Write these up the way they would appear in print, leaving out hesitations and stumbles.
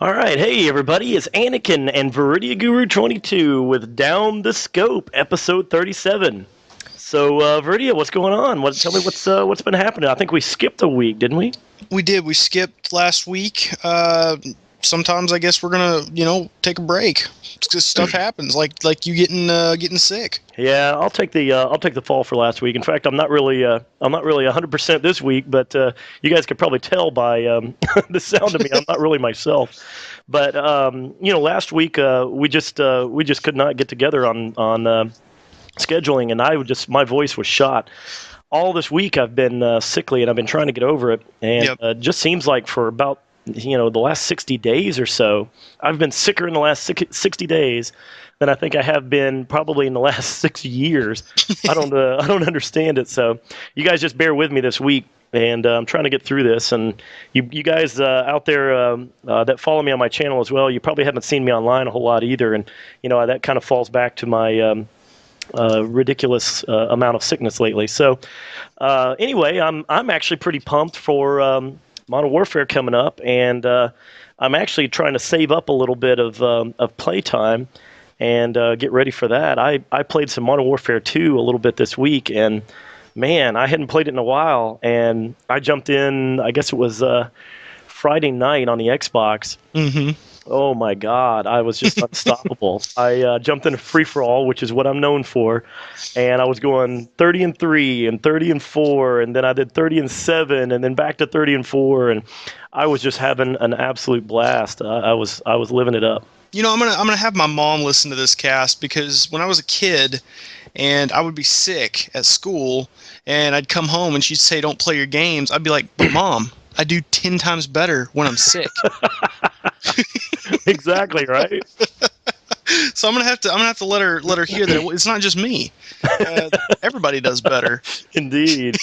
All right, hey everybody, it's Anakinnnn and Viridia Guru 22 with Down the Scope, episode 37. So, Viridia, what's going on? Tell me what's been happening. I think we skipped a week, didn't we? We did. We skipped last week. Sometimes I guess we're gonna, take a break. Just stuff happens, like you getting sick. Yeah, I'll take the fall for last week. In fact, I'm not really 100% this week, but you guys could probably tell by the sound of me, I'm not really myself. But last week we just could not get together on scheduling, and my voice was shot. All this week I've been sickly, and I've been trying to get over it, and it just seems like for about the last 60 days or so, I've been sicker in the last 60 days than I think I have been probably in the last 6 years. I don't understand it. So you guys just bear with me this week, and I'm trying to get through this. And you guys out there that follow me on my channel as well, you probably haven't seen me online a whole lot either. And that kind of falls back to my ridiculous amount of sickness lately. So anyway, I'm actually pretty pumped for Modern Warfare coming up, and I'm actually trying to save up a little bit of playtime and get ready for that. I played some Modern Warfare 2 a little bit this week, and man, I hadn't played it in a while, and I jumped in, I guess it was Friday night on the Xbox. Mm-hmm. Oh my God, I was just unstoppable. I jumped into free-for-all, which is what I'm known for, and I was going 30-3 and 30-4, and then I did 30-7, and then back to 30-4, and I was just having an absolute blast. I was living it up. I'm gonna have my mom listen to this cast, because when I was a kid, and I would be sick at school, and I'd come home and she'd say, "Don't play your games," I'd be like, "But Mom, I do 10 times better when I'm sick." Exactly right. So I'm gonna have to let her hear that it's not just me. Everybody does better. Indeed.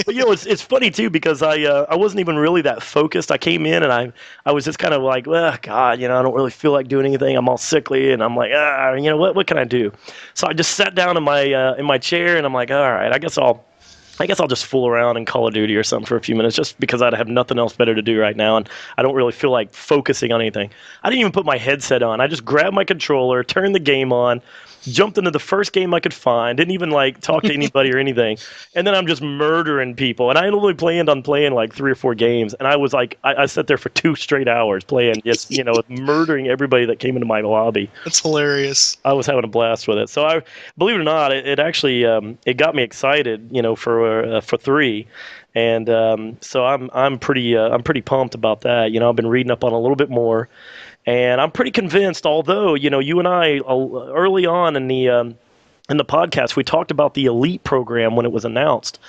But it's funny too, because I wasn't even really that focused. I came in and I was just kind of like, oh God, I don't really feel like doing anything. I'm all sickly, and I'm like, what can I do? So I just sat down in my chair, and I'm like, all right, I guess I'll just fool around in Call of Duty or something for a few minutes, just because I have nothing else better to do right now, and I don't really feel like focusing on anything. I didn't even put my headset on. I just grabbed my controller, turned the game on, jumped into the first game I could find, didn't even talk to anybody or anything, and then I'm just murdering people. And I only planned on playing like 3 or 4 games, and I was like, I sat there for 2 straight hours playing, just murdering everybody that came into my lobby. That's hilarious. I was having a blast with it. So I believe it or not, it actually it got me excited, for 3. And so I'm pretty pumped about that. I've been reading up on a little bit more, and I'm pretty convinced. Although you and I early on in the podcast, we talked about the Elite program when it was announced,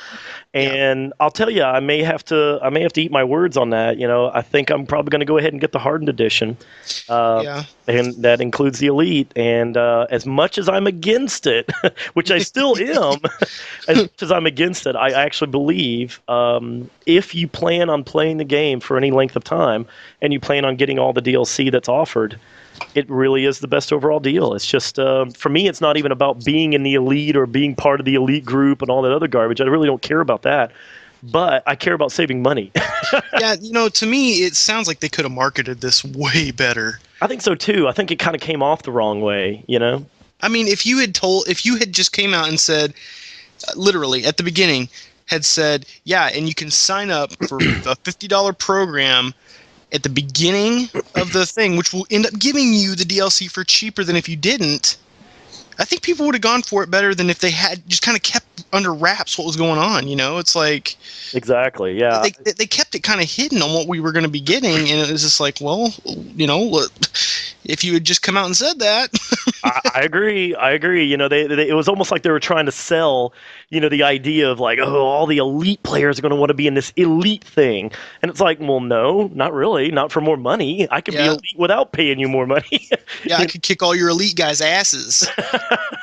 and I'll tell you, I may have to eat my words on that. I think I'm probably going to go ahead and get the hardened edition, and that includes the Elite. And as much as I'm against it, which I still am, as much as I'm against it, I actually believe if you plan on playing the game for any length of time and you plan on getting all the DLC that's offered, it really is the best overall deal. It's just, for me, it's not even about being in the Elite or being part of the Elite group and all that other garbage. I really don't care about that. But I care about saving money. Yeah, to me, it sounds like they could have marketed this way better. I think so, too. I think it kind of came off the wrong way, I mean, if you had just came out and said, literally, at the beginning, had said, yeah, and you can sign up for a $50 program at the beginning of the thing, which will end up giving you the DLC for cheaper than if you didn't, I think people would have gone for it better than if they had just kind of kept under wraps what was going on. It's like... Exactly, yeah. They kept it kind of hidden on what we were going to be getting, and it was just like, well, if you had just come out and said that. I agree. It was almost like they were trying to sell, the idea of like, oh, all the Elite players are going to want to be in this Elite thing. And it's like, well, no, not really. Not for more money. I could be Elite without paying you more money. Yeah, I could kick all your Elite guys' asses.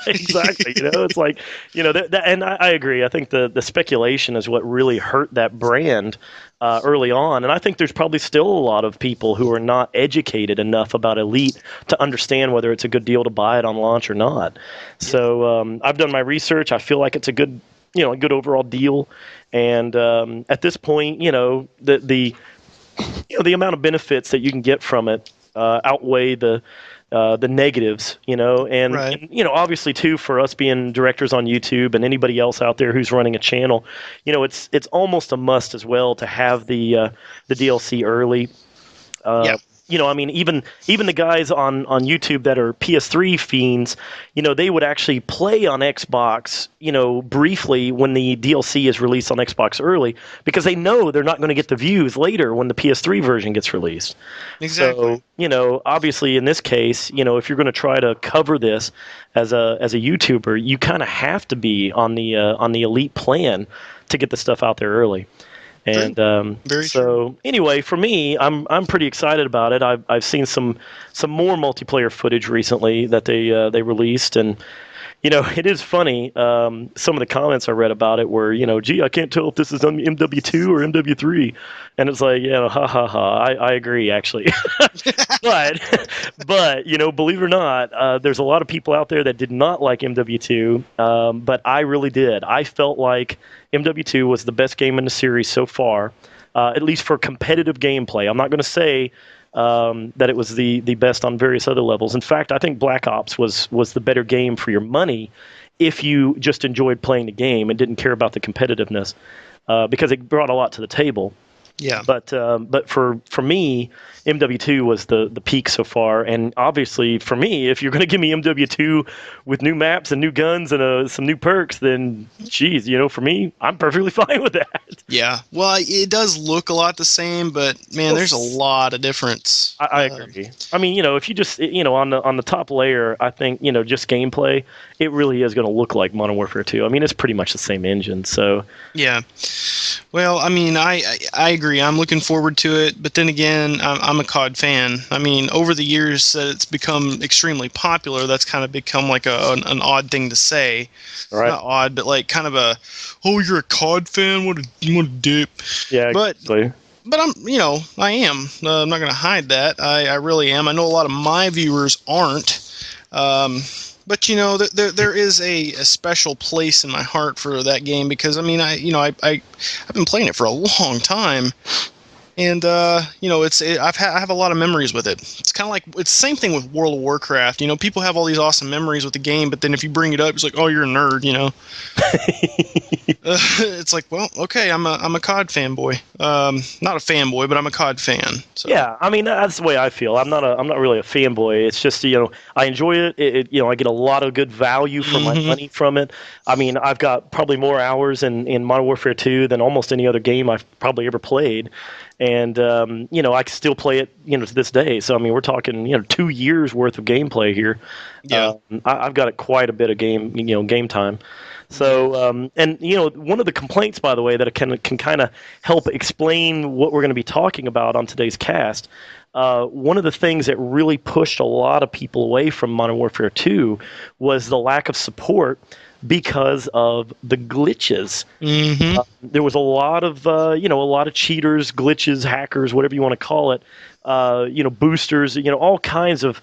Exactly. It's like, and I agree. I think the speculation is what really hurt that brand early on, and I think there's probably still a lot of people who are not educated enough about Elite to understand whether it's a good deal to buy it on launch or not. So I've done my research. I feel like it's a good, a good overall deal, and at this point, the amount of benefits that you can get from it outweigh the negatives, and, Right. and obviously too, for us being directors on YouTube and anybody else out there who's running a channel, it's almost a must as well to have the DLC early. Yeah. I mean, even the guys on YouTube that are PS3 fiends, they would actually play on Xbox, briefly when the DLC is released on Xbox early, because they know they're not going to get the views later when the PS3 version gets released. Exactly. So, obviously in this case, if you're going to try to cover this as a YouTuber, you kind of have to be on the Elite plan to get the stuff out there early. And Very so true. anyway, for me, I'm pretty excited about it. I've seen some more multiplayer footage recently that they released, and it is funny. Some of the comments I read about it were, gee, I can't tell if this is on MW2 or MW3, and it's like, ha ha ha. I agree actually, but believe it or not, there's a lot of people out there that did not like MW2, but I really did. I felt like MW2 was the best game in the series so far, at least for competitive gameplay. I'm not going to say that it was the best on various other levels. In fact, I think Black Ops was the better game for your money if you just enjoyed playing the game and didn't care about the competitiveness, because it brought a lot to the table. Yeah. But for me, MW2 was the peak so far, and obviously for me, if you're going to give me MW2 with new maps and new guns and some new perks, then geez, for me, I'm perfectly fine with that. Yeah. Well, it does look a lot the same, but man, there's a lot of difference. I agree. I mean, if you just on the top layer, I think just gameplay, it really is going to look like Modern Warfare 2. I mean, it's pretty much the same engine. So yeah. Well, I mean, I agree. I'm looking forward to it, but then again, I'm a COD fan. I mean, over the years that it's become extremely popular, that's kind of become like an odd thing to say. Right. Not odd, but like kind of oh, you're a COD fan? What a dip. Yeah, but exactly. But I am. I'm not going to hide that. I really am. I know a lot of my viewers aren't. But there is a special place in my heart for that game, because I mean I've been playing it for a long time, and I have a lot of memories with it. It's kind of like it's the same thing with World of Warcraft. People have all these awesome memories with the game, but then if you bring it up, it's like, oh, you're a nerd. It's like, well, okay, I'm a COD fanboy. Not a fanboy, but I'm a COD fan. So. Yeah, I mean that's the way I feel. I'm not really a fanboy. It's just I enjoy it. I get a lot of good value for my money from it. I mean, I've got probably more hours in Modern Warfare 2 than almost any other game I've probably ever played. And I can still play it to this day. So I mean, we're talking 2 years worth of gameplay here. Yeah. I've got quite a bit of game time. So and one of the complaints, by the way, that can kind of help explain what we're going to be talking about on today's cast. One of the things that really pushed a lot of people away from Modern Warfare 2 was the lack of support because of the glitches. Mm-hmm. There was a lot of cheaters, glitches, hackers, whatever you want to call it. Boosters, all kinds of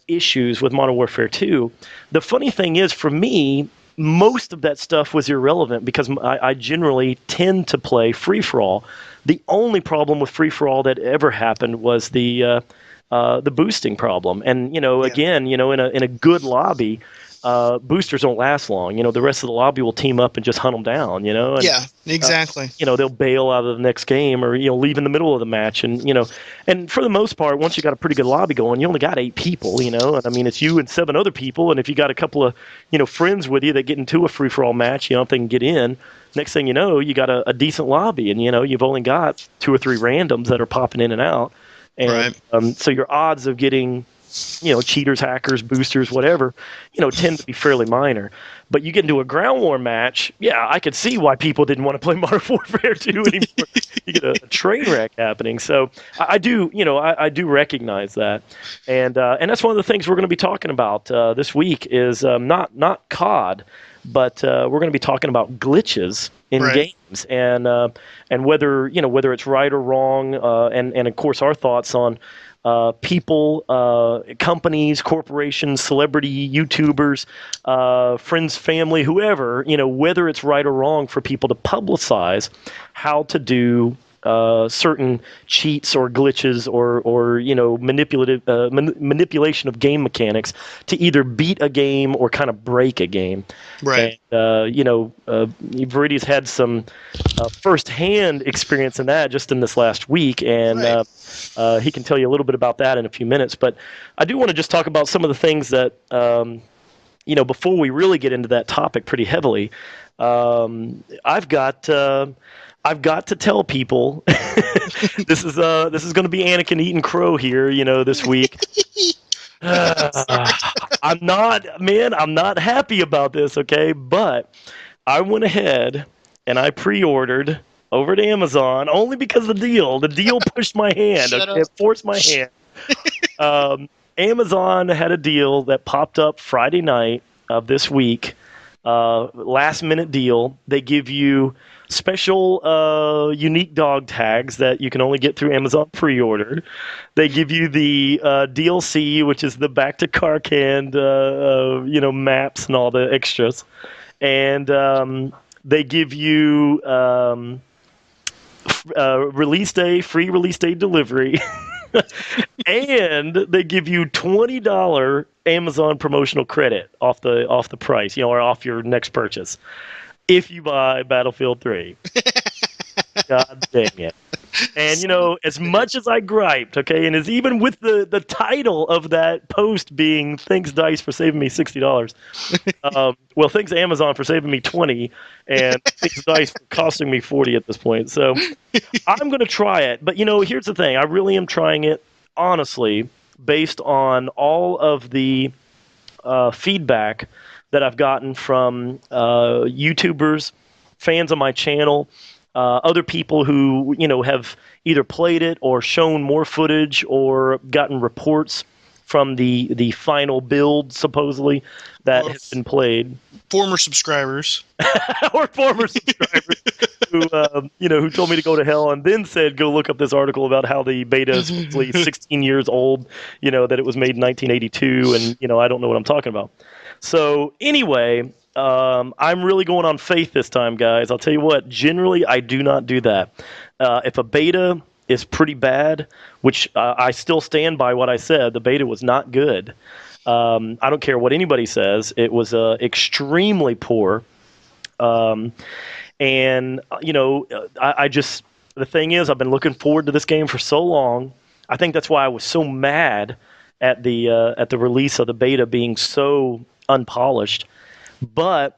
issues with Modern Warfare 2. The funny thing is, for me, most of that stuff was irrelevant because I generally tend to play free-for-all. The only problem with free-for-all that ever happened was the boosting problem. And, again, in a good lobby, boosters don't last long. The rest of the lobby will team up and just hunt them down, And, yeah, exactly. They'll bail out of the next game or, leave in the middle of the match. And, and for the most part, once you got a pretty good lobby going, you only got 8 people, And I mean, it's you and 7 other people. And if you got a couple of, friends with you that get into a free-for-all match, if they can get in, next thing you know, you got a decent lobby. And, you've only got 2 or 3 randoms that are popping in and out. And right. So your odds of getting cheaters, hackers, boosters, whatever, tend to be fairly minor. But you get into a ground war match, yeah, I could see why people didn't want to play Modern Warfare 2 anymore. You get a train wreck happening. So I do recognize that, and that's one of the things we're going to be talking about this week is not COD, but we're going to be talking about glitches in Right. games, and whether whether it's right or wrong, and of course our thoughts on people, companies, corporations, celebrity YouTubers, friends, family, whoever, whether it's right or wrong for people to publicize how to do certain cheats or glitches or manipulation of game mechanics to either beat a game or kind of break a game. Right. And Viridia's had some firsthand experience in that just in this last week, and Right. he can tell you a little bit about that in a few minutes. But I do want to just talk about some of the things that before we really get into that topic pretty heavily. I've got to tell people this is going to be Anakin eating crow here, this week. I'm not happy about this, okay? But I went ahead and I pre-ordered over at Amazon only because of the deal. The deal pushed my hand. Shut Okay? up. It forced my hand. Amazon had a deal that popped up Friday night of this week. Last minute deal. They give you special unique dog tags that you can only get through Amazon pre-order. They give you the DLC, which is the back to Karkand, maps and all the extras, and they give you free release day delivery. And they give you $20 Amazon promotional credit off the price, or off your next purchase if you buy Battlefield 3. God dang it. And as much as I griped, okay, and as even with the title of that post being "Thanks Dice for saving me $60," well, thanks Amazon for saving me 20, and thanks Dice for costing me 40 at this point. So I'm going to try it, but here's the thing: I really am trying it honestly, based on all of the feedback that I've gotten from YouTubers, fans of my channel. Other people who have either played it or shown more footage or gotten reports from the final build supposedly that has been played. Former subscribers or former subscribers who told me to go to hell and then said go look up this article about how the beta is supposedly 16 years old, that it was made in 1982, and I don't know what I'm talking about. So anyway, I'm really going on faith this time, guys. I'll tell you what, generally I do not do that. If a beta is pretty bad, which I still stand by what I said, the beta was not good. I don't care what anybody says. It was extremely poor. And, I just, the thing is, I've been looking forward to this game for so long. I think that's why I was so mad at the release of the beta being so unpolished. But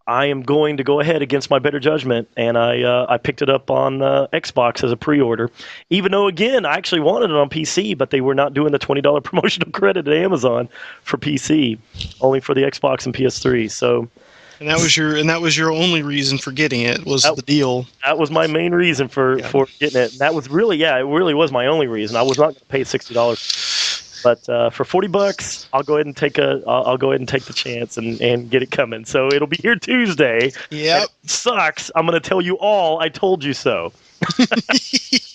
I am going to go ahead against my better judgment, and I picked it up on Xbox as a pre-order. Even though, again, I actually wanted it on PC, but they were not doing the $20 promotional credit at Amazon for PC, only for the Xbox and PS3. So, and that was your only reason for getting it was the deal. That was my main reason for getting it. And that was really, it really was my only reason. I was not going to pay $60. But for $40, I'll go ahead and take the chance and get it coming. So it'll be here Tuesday. Yep. It sucks. I'm going to tell you all I told you so.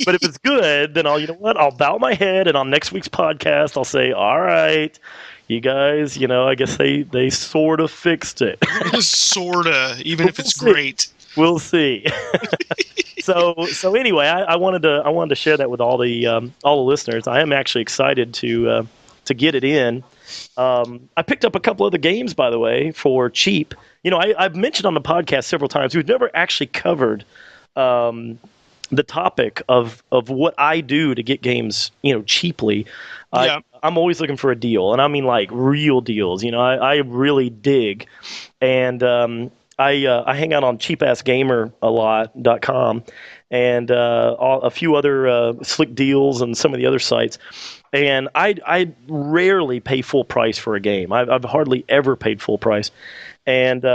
But if it's good, then I'll bow my head, and on next week's podcast I'll say, all right, you guys, I guess they sort of fixed it. Sorta, even if it's great. We'll see. So anyway, I wanted to share that with all the listeners. I am actually excited to get it in. I picked up a couple other games, by the way, for cheap. I've mentioned on the podcast several times we've never actually covered the topic of what I do to get games cheaply. Yeah. I'm always looking for a deal, and I mean like real deals. I really dig, and I hang out on cheapassgamer.com and a few other slick deals and some of the other sites. And I rarely pay full price for a game. I've hardly ever paid full price. And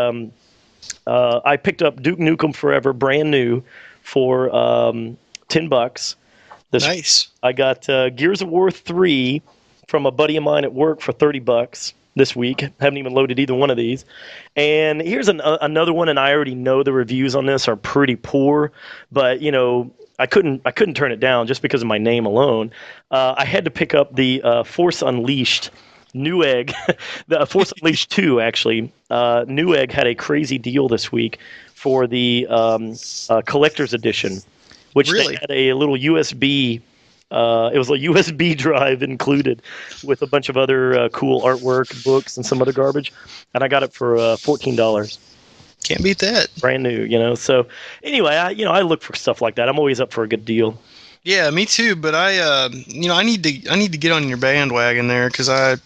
I picked up Duke Nukem Forever, brand new, for $10. Nice. I got Gears of War 3 from a buddy of mine at work for $30. this week. Haven't even loaded either one of these. And here's another one, and I already know the reviews on this are pretty poor, but I couldn't turn it down just because of my name alone. I had to pick up the Force Unleashed Newegg, the Force Unleashed 2 actually. Newegg had a crazy deal this week for the collector's edition, which Really? they had a little USB. It was a USB drive included with a bunch of other cool artwork, books, and some other garbage. And I got it for $14. Can't beat that. Brand new, So anyway, I look for stuff like that. I'm always up for a good deal. Yeah, me too. But I need to get on your bandwagon there because I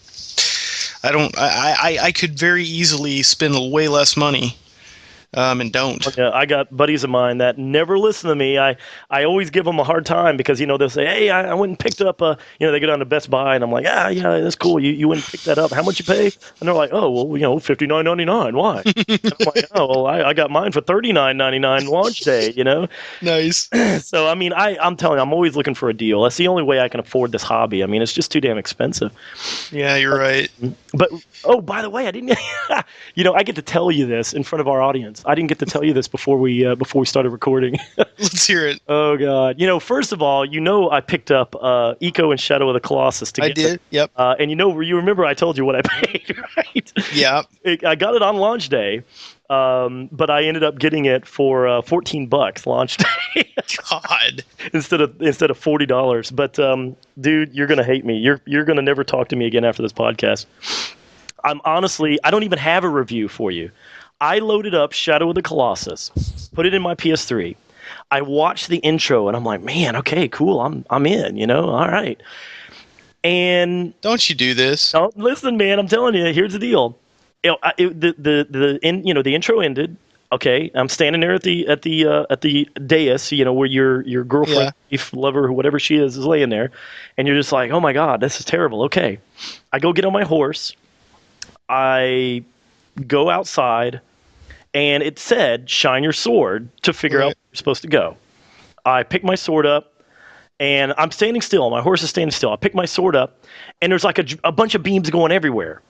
could very easily spend way less money. And don't. Yeah, I got buddies of mine that never listen to me. I always give them a hard time because they'll say, "Hey, I went and picked up they go down to Best Buy and I'm like, yeah, that's cool. You went and picked that up. How much you pay?" And they're like, "Oh, well, $59.99. Why?" I'm like, "Oh, well, I got mine for $39.99 launch day." Nice. So I'm telling you, I'm always looking for a deal. That's the only way I can afford this hobby. I mean, it's just too damn expensive. Yeah, you're right. But by the way, I didn't. I get to tell you this in front of our audience. I didn't get to tell you this before we started recording. Let's hear it. Oh God! First of all, I picked up Eco and Shadow of the Colossus. I did. Yep. And you remember I told you what I paid, right? Yeah. I got it on launch day, but I ended up getting it for $14 launch day. God. instead of $40. But dude, you're gonna hate me. You're gonna never talk to me again after this podcast. I don't even have a review for you. I loaded up Shadow of the Colossus, put it in my PS3. I watched the intro and I'm like, man, okay, cool. I'm in, all right. And don't you do this? Don't listen, man. I'm telling you. Here's the deal. The intro ended. Okay, I'm standing there at the dais, where your girlfriend, lover, whatever she is laying there, and you're just like, oh my God, this is terrible. Okay, I go get on my horse. I go outside, and it said, shine your sword to figure out where you're supposed to go. I pick my sword up, and I'm standing still. My horse is standing still. I pick my sword up, and there's like a bunch of beams going everywhere.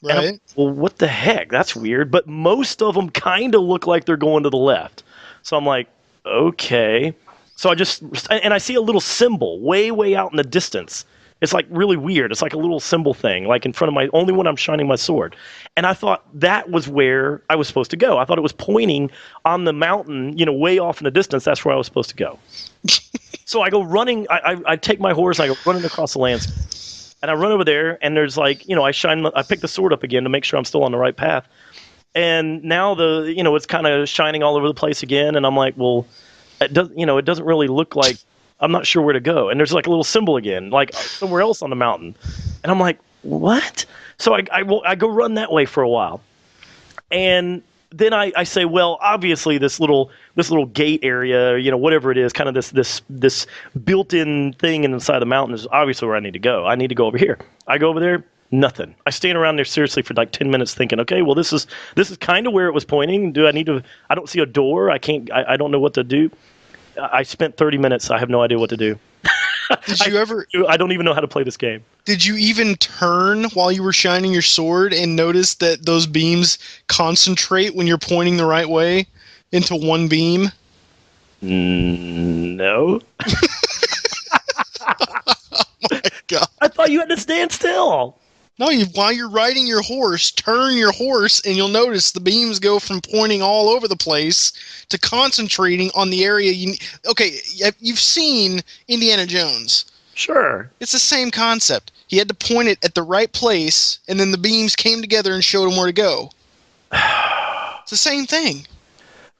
Right. Well, what the heck? That's weird. But most of them kind of look like they're going to the left. So I'm like, okay. So I see a little symbol way, way out in the distance. It's like really weird. It's like a little symbol thing, like in front of only when I'm shining my sword. And I thought that was where I was supposed to go. I thought it was pointing on the mountain, way off in the distance. That's where I was supposed to go. So I go running. I take my horse. And I go running across the landscape. And I run over there, and there's I pick the sword up again to make sure I'm still on the right path. And now it's kind of shining all over the place again. And I'm like, well, it doesn't really look like. I'm not sure where to go. And there's like a little symbol again, like somewhere else on the mountain. And I'm like, what? So I go run that way for a while. And then I say, well, obviously this little gate area, whatever it is, kind of this built-in thing inside the mountain is obviously where I need to go. I need to go over here. I go over there, nothing. I stand around there seriously for like 10 minutes thinking, okay, well, this is kind of where it was pointing. I don't see a door. I don't know what to do. I spent 30 minutes. I have no idea what to do. I don't even know how to play this game. Did you even turn while you were shining your sword and notice that those beams concentrate when you're pointing the right way into one beam? No. Oh my God. I thought you had to stand still. No, while you're riding your horse, turn your horse, and you'll notice the beams go from pointing all over the place to concentrating on the area you need. Okay, you've seen Indiana Jones. Sure. It's the same concept. He had to point it at the right place, and then the beams came together and showed him where to go. It's the same thing.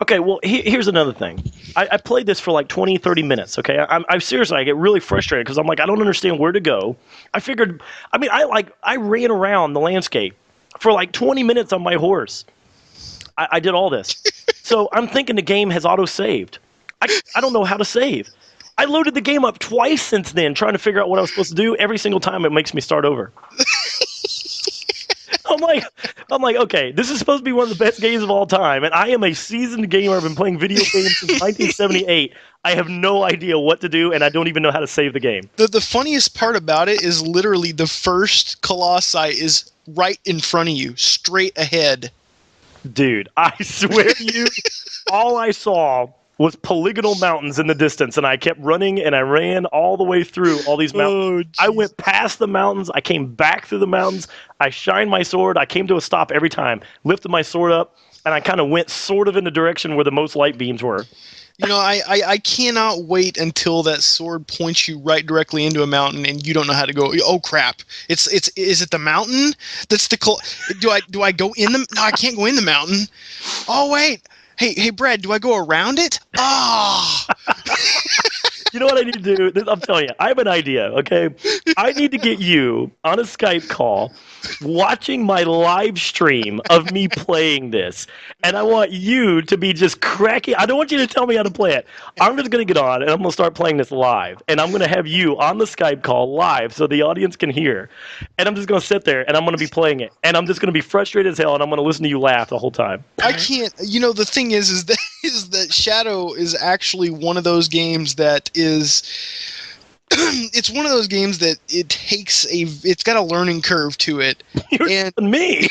Okay, well, here's another thing. I played this for like 20, 30 minutes, okay? I seriously, I get really frustrated because I'm like, I don't understand where to go. I ran around the landscape for like 20 minutes on my horse. I did all this. So I'm thinking the game has auto-saved. I don't know how to save. I loaded the game up twice since then trying to figure out what I was supposed to do. Every single time it makes me start over. I'm like, okay, this is supposed to be one of the best games of all time, and I am a seasoned gamer. I've been playing video games since 1978. I have no idea what to do, and I don't even know how to save the game. The funniest part about it is literally the first Colossi is right in front of you, straight ahead. Dude, I swear to you, all I saw was polygonal mountains in the distance, and I kept running, and I ran all the way through all these mountains. I went past the mountains. I came back through the mountains. I shined my sword. I came to a stop every time, lifted my sword up, and I kind of went sort of in the direction where the most light beams were. You know, I cannot wait until that sword points you right directly into a mountain and you don't know how to go. Oh crap! Is it the mountain? That's the do I go in the? No, I can't go in the mountain. Oh wait, hey Brad, do I go around it? Ah. You know what I need to do? I'm telling you, I have an idea, okay? I need to get you on a Skype call watching my live stream of me playing this. And I want you to be just cracking. I don't want you to tell me how to play it. I'm just going to get on and I'm going to start playing this live. And I'm going to have you on the Skype call live so the audience can hear. And I'm just going to sit there and I'm going to be playing it. And I'm just going to be frustrated as hell and I'm going to listen to you laugh the whole time. I can't. You know, the thing is that Shadow is actually one of those games that is it's one of those games that it's got a learning curve to it. And me.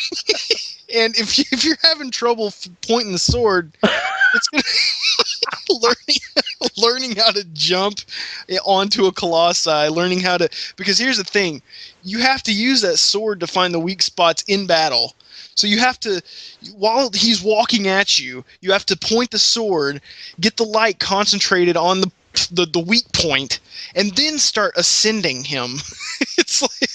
And if you're having trouble pointing the sword, it's gonna learning how to jump onto a colossi, learning how to, because here's the thing, you have to use that sword to find the weak spots in battle. So you have to, while he's walking at you, you have to point the sword, get the light concentrated on the weak point, and then start ascending him. It's like...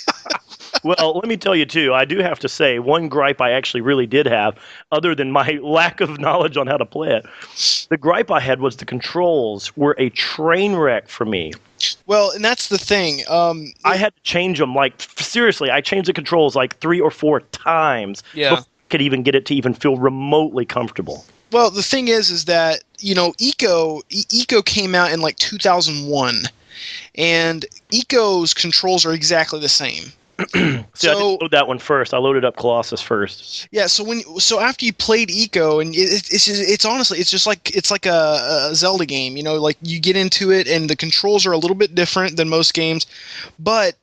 Well, let me tell you, too, I do have to say, one gripe I actually really did have, other than my lack of knowledge on how to play it, the gripe I had was the controls were a train wreck for me. Well, and that's the thing. I had to change them, like, seriously, I changed the controls like 3 or 4 times before I could even get it to even feel remotely comfortable. Well, the thing is that, you know, Eco came out in like 2001, and Eco's controls are exactly the same. I didn't load that one first. I loaded up Colossus first. Yeah, so after you played Eco, and it's honestly it's like a Zelda game. You know, like you get into it, and the controls are a little bit different than most games, but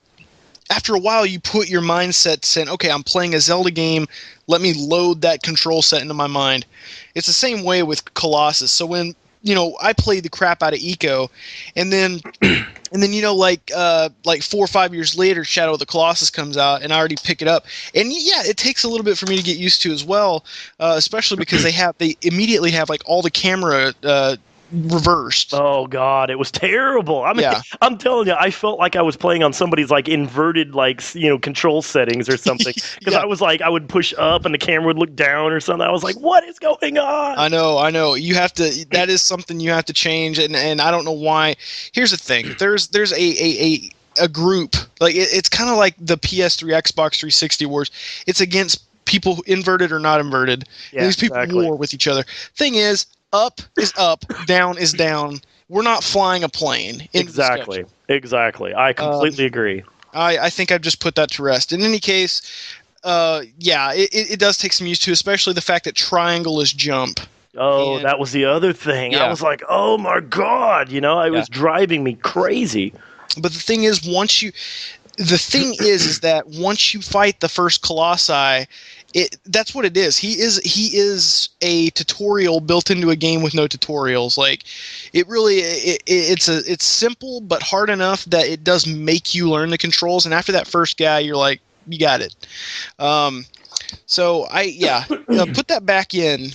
after a while, you put your mindset saying, okay, I'm playing a Zelda game. Let me load that control set into my mind. It's the same way with Colossus. So when, you know, I played the crap out of Eco, and then you know, like 4 or 5 years later, Shadow of the Colossus comes out, and I already pick it up. And yeah, it takes a little bit for me to get used to as well, especially because they immediately have like all the camera reversed. Oh God, it was terrible. I mean, I'm telling you, I felt like I was playing on somebody's like inverted, like, you know, control settings or something. Because I was like, I would push up and the camera would look down or something. I was like, what is going on? I know. You have to. That is something you have to change, and I don't know why. Here's the thing. There's a group, like it's kind of like the PS3 Xbox 360 wars. It's against people inverted or not inverted. Yeah, these people war with each other. Thing is, up is up, down is down. We're not flying a plane. Exactly. I completely agree. I think I've just put that to rest. In any case, it does take some used to, especially the fact that triangle is jump. Oh, that was the other thing. Yeah. I was like, oh my God, you know, it was driving me crazy. But the thing is, is that once you fight the first Colossi, that's what it is. He is a tutorial built into a game with no tutorials. Like, it really it's simple but hard enough that it does make you learn the controls. And after that first guy, you're like, you got it. So put that back in.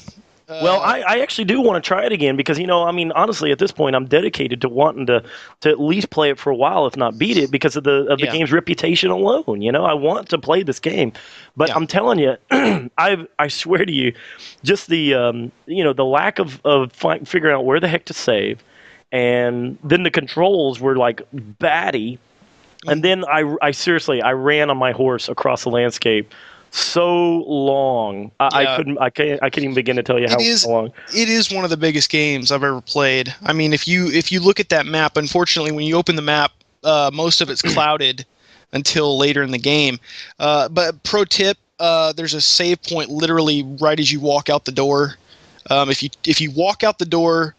Well, I actually do want to try it again because, you know, I mean, honestly, at this point, I'm dedicated to wanting to at least play it for a while, if not beat it, because of the game's reputation alone. You know, I want to play this game, but I'm telling you, I swear to you, just the the lack of figuring out where the heck to save, and then the controls were like batty, and then I seriously ran on my horse across the landscape so long. I can't even begin to tell you how long. It is one of the biggest games I've ever played. I mean, if you look at that map, unfortunately, when you open the map, most of it's clouded until later in the game. But pro tip, there's a save point literally right as you walk out the door. If you walk out the door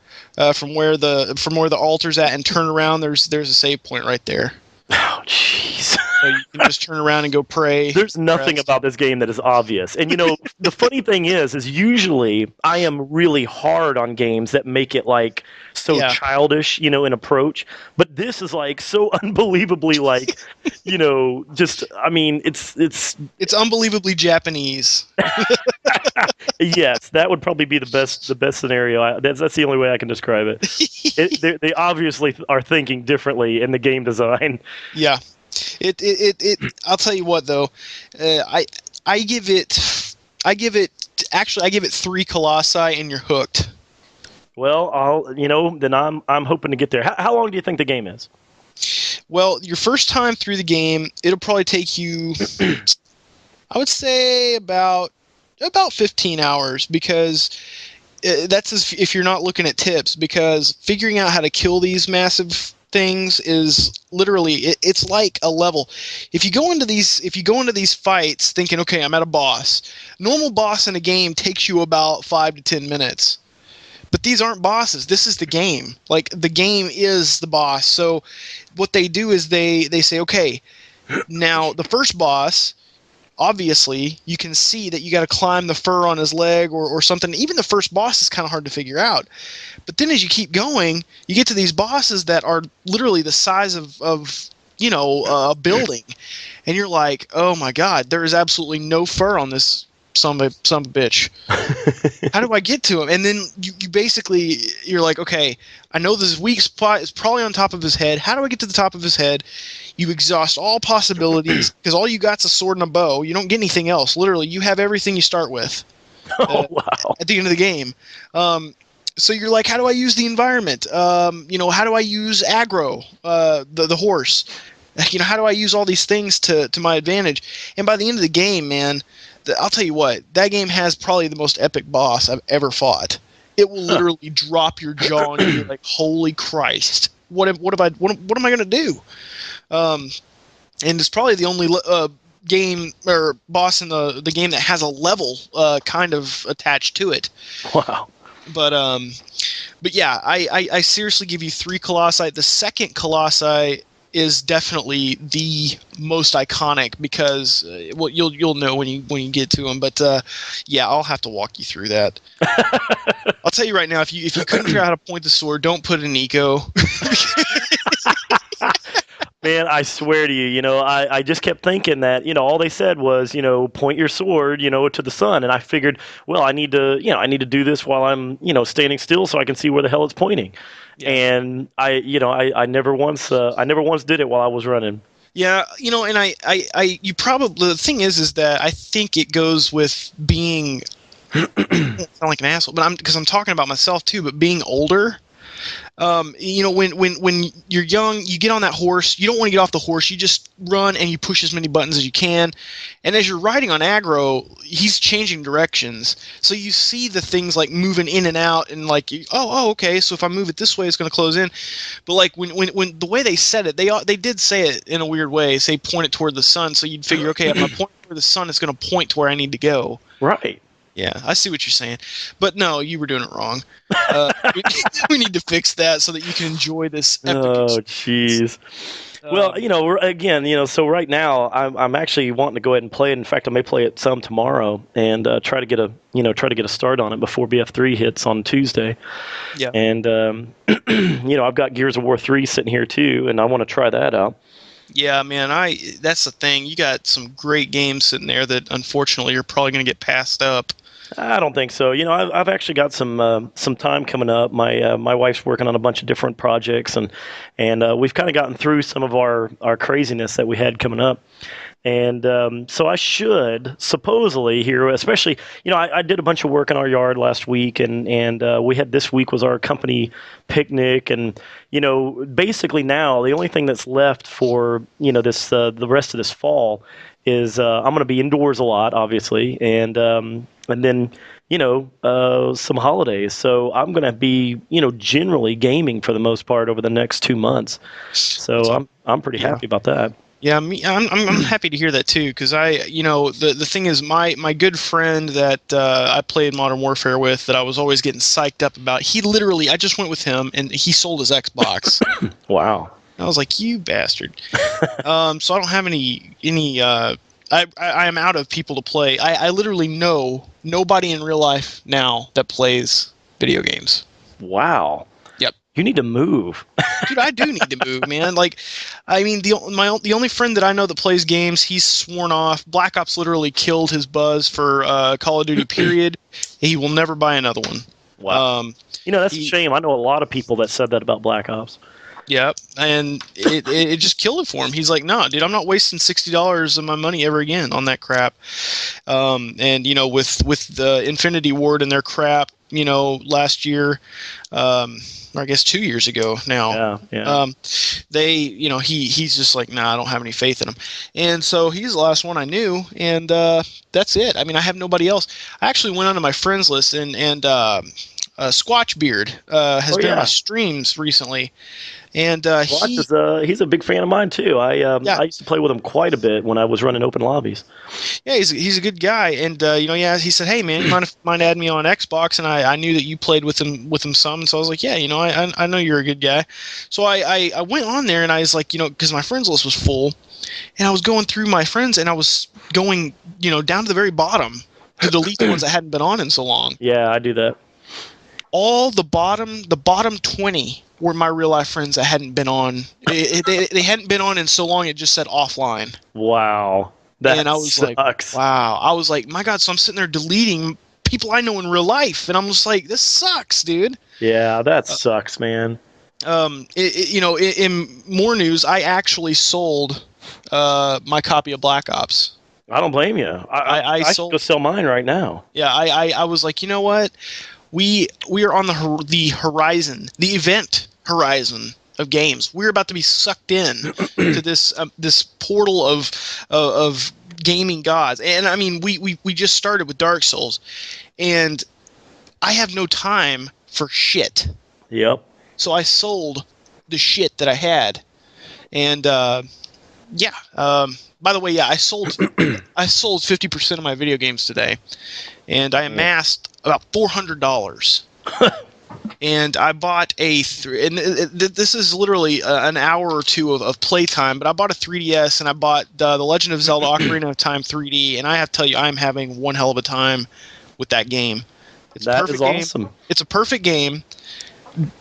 from where the altar's at and turn around, there's a save point right there. Oh, jeez. So just turn around and go pray. There's nothing about this game that is obvious. And the funny thing is usually I am really hard on games that make it like so childish, in approach. But this is like so unbelievably like, just I mean, it's unbelievably Japanese. Yes, that would probably be the best scenario. That's the only way I can describe it. They obviously are thinking differently in the game design. Yeah. I'll tell you what though, I give it 3 colossi and you're hooked. Well, then I'm hoping to get there. How long do you think the game is? Well, your first time through the game, it'll probably take you, I would say about 15 hours, because that's if you're not looking at tips, because figuring out how to kill these massive things is literally it's like a level. If you go into these fights thinking, okay, I'm at a boss, normal boss in a game takes you about 5 to 10 minutes. But these aren't bosses. This is the game. Like, the game is the boss. So what they do is they say, okay, now the first boss, obviously you can see that you got to climb the fur on his leg or something. Even the first boss is kind of hard to figure out. But then as you keep going, you get to these bosses that are literally the size of a building. And you're like, oh my God, there is absolutely no fur on this some bitch. How do I get to him? And then you basically, you're like, okay, I know this weak spot is probably on top of his head. How do I get to the top of his head? You exhaust all possibilities, because all you got's a sword and a bow. You don't get anything else. Literally, you have everything you start with. Wow. At the end of the game. So you're like, how do I use the environment? How do I use aggro, the horse? How do I use all these things to my advantage? And by the end of the game, man, I'll tell you what, that game has probably the most epic boss I've ever fought. It will literally drop your jaw and you're like, holy Christ, what am I going to do? And it's probably the only game or boss in the game that has a level kind of attached to it. Wow. But yeah, I seriously give you 3 colossi. The second colossi is definitely the most iconic, because you'll know when you get to them. But yeah, I'll have to walk you through that. I'll tell you right now, if you couldn't figure out how to point the sword, don't put it in eco. Man, I swear to you, I just kept thinking that, all they said was, point your sword, to the sun. And I figured, well, I need to do this while I'm, standing still so I can see where the hell it's pointing. Yeah. And I never once did it while I was running. Yeah, and you probably, the thing is that I think it goes with being, I sound like an asshole, but because I'm talking about myself too, but being older. When you're young, you get on that horse, you don't want to get off the horse, you just run and you push as many buttons as you can. And as you're riding on aggro, he's changing directions. So you see the things like moving in and out, and like, okay, so if I move it this way, it's going to close in. But like when the way they said it, they did say it in a weird way, say point it toward the sun, so you'd figure, okay, if I point toward the sun, it's going to point to where I need to go. Right. Yeah, I see what you're saying. But no, you were doing it wrong. We need to fix that so that you can enjoy this epic experience. Jeez. Well, so right now I'm actually wanting to go ahead and play it. In fact, I may play it some tomorrow and try to get a start on it before BF3 hits on Tuesday. Yeah. And I've got Gears of War 3 sitting here too, and I want to try that out. Yeah, man, that's the thing. You got some great games sitting there that unfortunately you're probably going to get passed up. I don't think so. I've actually got some time coming up. My wife's working on a bunch of different projects, and we've kind of gotten through some of our craziness that we had coming up. And so I should supposedly here, especially, I did a bunch of work in our yard last week, and we had this week was our company picnic, and basically now the only thing that's left for this the rest of this fall is I'm going to be indoors a lot, obviously, and then some holidays. So I'm going to be generally gaming for the most part over the next 2 months. So I'm pretty happy about that. Yeah, I'm happy to hear that too, because the thing is, my good friend that I played Modern Warfare with, that I was always getting psyched up about, he literally, I just went with him and he sold his Xbox. Wow. I was like, you bastard. So I don't have any. I am out of people to play. I literally know nobody in real life now that plays video games. Wow. Yep. You need to move. Dude, I do need to move, man. Like, I mean, the only friend that I know that plays games, he's sworn off. Black Ops literally killed his buzz for Call of Duty, period. He will never buy another one. Wow. That's a shame. I know a lot of people that said that about Black Ops. Yep, and it just killed it for him. He's like, no, dude, I'm not wasting $60 of my money ever again on that crap. And with the Infinity Ward and their crap, last year, or I guess 2 years ago now. Yeah. He's just like, nah, I don't have any faith in him. And so he's the last one I knew, and that's it. I mean, I have nobody else. I actually went onto my friends list, and Squatchbeard has been on my streams recently. And he's a big fan of mine too. I used to play with him quite a bit when I was running open lobbies. Yeah, he's a good guy, and he said, "Hey man, you mind adding me on Xbox?" And I knew that you played with him some, and so I was like, "Yeah, I know you're a good guy." So I went on there, and I was like, because my friends list was full, and I was going through my friends, and I was going down to the very bottom to delete the ones that hadn't been on in so long. Yeah, I do that. All the bottom 20 were my real life friends that hadn't been on. They hadn't been on in so long it just said offline. Wow. And I was sucks. like, wow. I was like, my God, so I'm sitting there deleting people I know in real life, and I'm just like, this sucks, dude. Yeah, that sucks, man. In more news, I actually sold my copy of Black Ops. I don't blame you. I should go sell mine right now. Yeah, I was like, you know what? We are on the horizon, the event horizon of games. We're about to be sucked in to this portal of gaming gods. And I mean, we just started with Dark Souls, and I have no time for shit. Yep. So I sold the shit that I had, and by the way, yeah, I sold 50% of my video games today, and I amassed about $400. And I bought this is literally an hour or two of playtime, but I bought a 3DS, and I bought The Legend of Zelda Ocarina of Time 3D, and I have to tell you, I'm having one hell of a time with that game. That is awesome. It's a perfect game.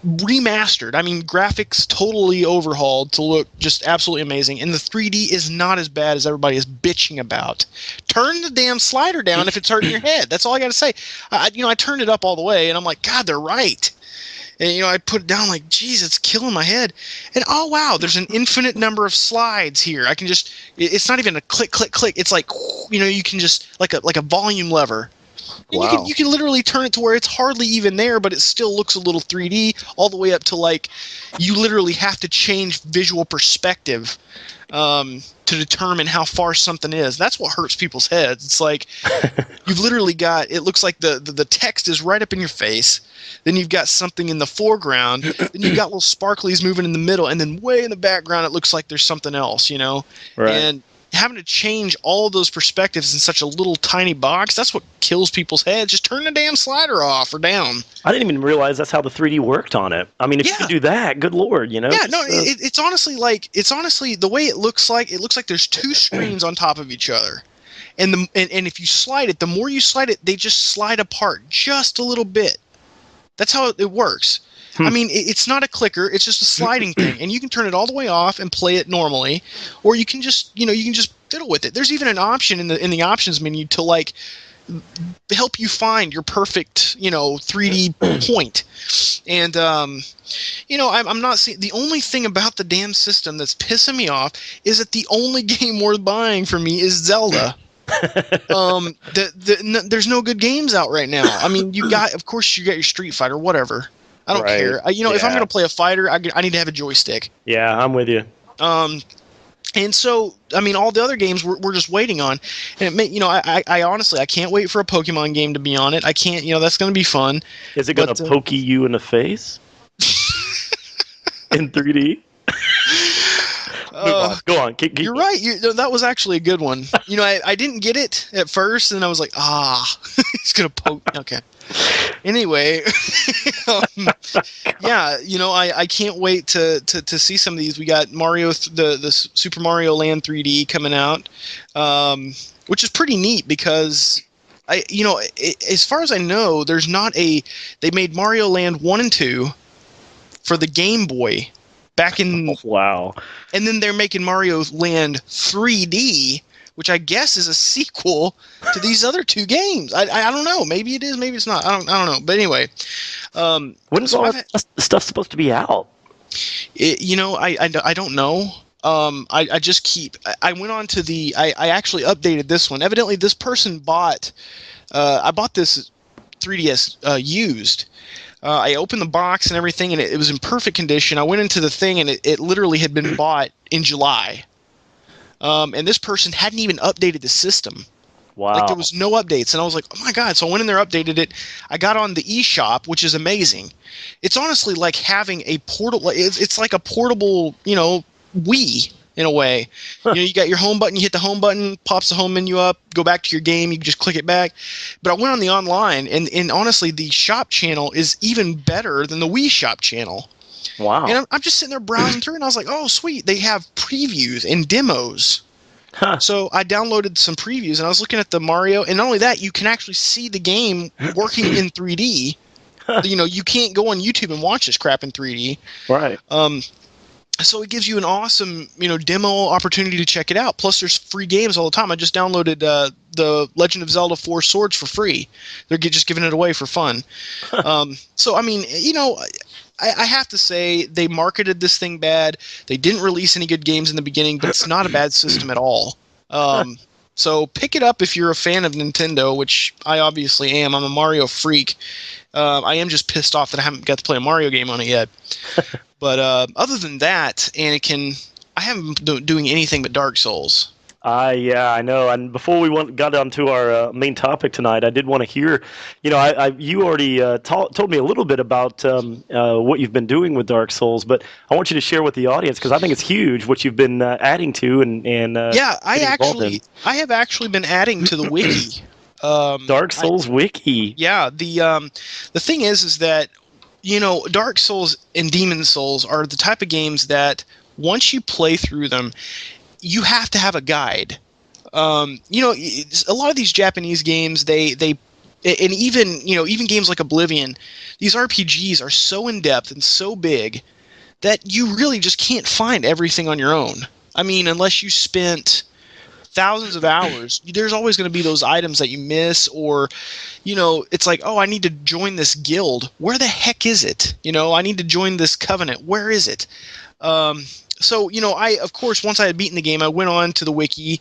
Remastered. I mean, graphics totally overhauled to look just absolutely amazing, and the 3D is not as bad as everybody is bitching about. Turn the damn slider down if it's hurting your head. That's all I got to say. I turned it up all the way, and I'm like, God, they're right. And I put it down like, geez, it's killing my head. And oh wow, there's an infinite number of slides here. I can just, it's not even a click, click, click. It's like, you can just like a volume lever. And wow. You can literally turn it to where it's hardly even there, but it still looks a little 3D, all the way up to like you literally have to change visual perspective to determine how far something is. That's what hurts people's heads. It's like you've literally got, it looks like the text is right up in your face. Then you've got something in the foreground. Then you've got little sparklies moving in the middle. And then way in the background, it looks like there's something else, Right. And having to change all those perspectives in such a little tiny box, that's what kills people's heads. Just turn the damn slider off or down. I didn't even realize that's how the 3D worked on it. I mean, if you could do that, good Lord, Yeah, no, it's honestly the way it looks like there's two screens on top of each other. And if you slide it, the more you slide it, they just slide apart just a little bit. That's how it works. I mean, it's not a clicker; it's just a sliding thing, and you can turn it all the way off and play it normally, or you can just, fiddle with it. There's even an option in the options menu to like help you find your perfect, 3D point. And I'm not seeing, the only thing about the damn system that's pissing me off is that the only game worth buying for me is Zelda. There's no good games out right now. I mean, of course you got your Street Fighter, whatever. I don't care. If I'm going to play a fighter, I need to have a joystick. Yeah, I'm with you. And so, I mean, all the other games we're just waiting on. And I honestly, I can't wait for a Pokemon game to be on it. I can't, that's going to be fun. Is it going to poke you in the face? In 3D? Move on. Go on. Keep You're right. That was actually a good one. I didn't get it at first, and I was like, he's gonna poke. Okay. Anyway, yeah, I can't wait to see some of these. We got Mario, the Super Mario Land 3D coming out, which is pretty neat because as far as I know, there's not they made Mario Land 1 and 2 for the Game Boy back in wow. And then they're making Mario Land 3D, which I guess is a sequel to these other two games. I don't know. Maybe it is. Maybe it's not. I don't know. But anyway, when's all that stuff supposed to be out? I don't know. I just keep. I went on to I actually updated this one. Evidently, this person bought. I bought this 3DS used. I opened the box and everything, and it was in perfect condition. I went into the thing, and it literally had been bought in July. And this person hadn't even updated the system. Wow. Like, there was no updates. And I was like, oh, my God. So I went in there, updated it. I got on the eShop, which is amazing. It's honestly like having a portable – it's like a portable, Wii in a way. You got your home button. You hit the home button, pops the home menu up, go back to your game. You can just click it back. But I went on the online, and honestly, the shop channel is even better than the Wii shop channel. Wow. And I'm just sitting there browsing through, and I was like, oh, sweet. They have previews and demos. Huh. So I downloaded some previews, and I was looking at the Mario. And not only that, you can actually see the game working in 3D. You can't go on YouTube and watch this crap in 3D. Right. So it gives you an awesome, demo opportunity to check it out. Plus, there's free games all the time. I just downloaded the Legend of Zelda 4 Swords for free. They're just giving it away for fun. So, I mean, I have to say they marketed this thing bad. They didn't release any good games in the beginning, but it's not a bad system at all. So pick it up if you're a fan of Nintendo, which I obviously am. I'm a Mario freak. I am just pissed off that I haven't got to play a Mario game on it yet. But other than that, Anakin, I haven't been doing anything but Dark Souls. Yeah, I know. And before we got on to our main topic tonight, I did want to hear, you already told me a little bit about what you've been doing with Dark Souls, but I want you to share with the audience because I think it's huge what you've been adding to and yeah, I have actually been adding to the wiki. Dark Souls wiki. Yeah, the thing is that Dark Souls and Demon Souls are the type of games that once you play through them, you have to have a guide. A lot of these Japanese games, they and even games like Oblivion, these RPGs are so in depth and so big that you really just can't find everything on your own. I mean, unless you spent thousands of hours, there's always going to be those items that you miss, or it's like, oh, I need to join this guild. Where the heck is it? I need to join this covenant. Where is it? So I, of course, once I had beaten the game, I went on to the wiki,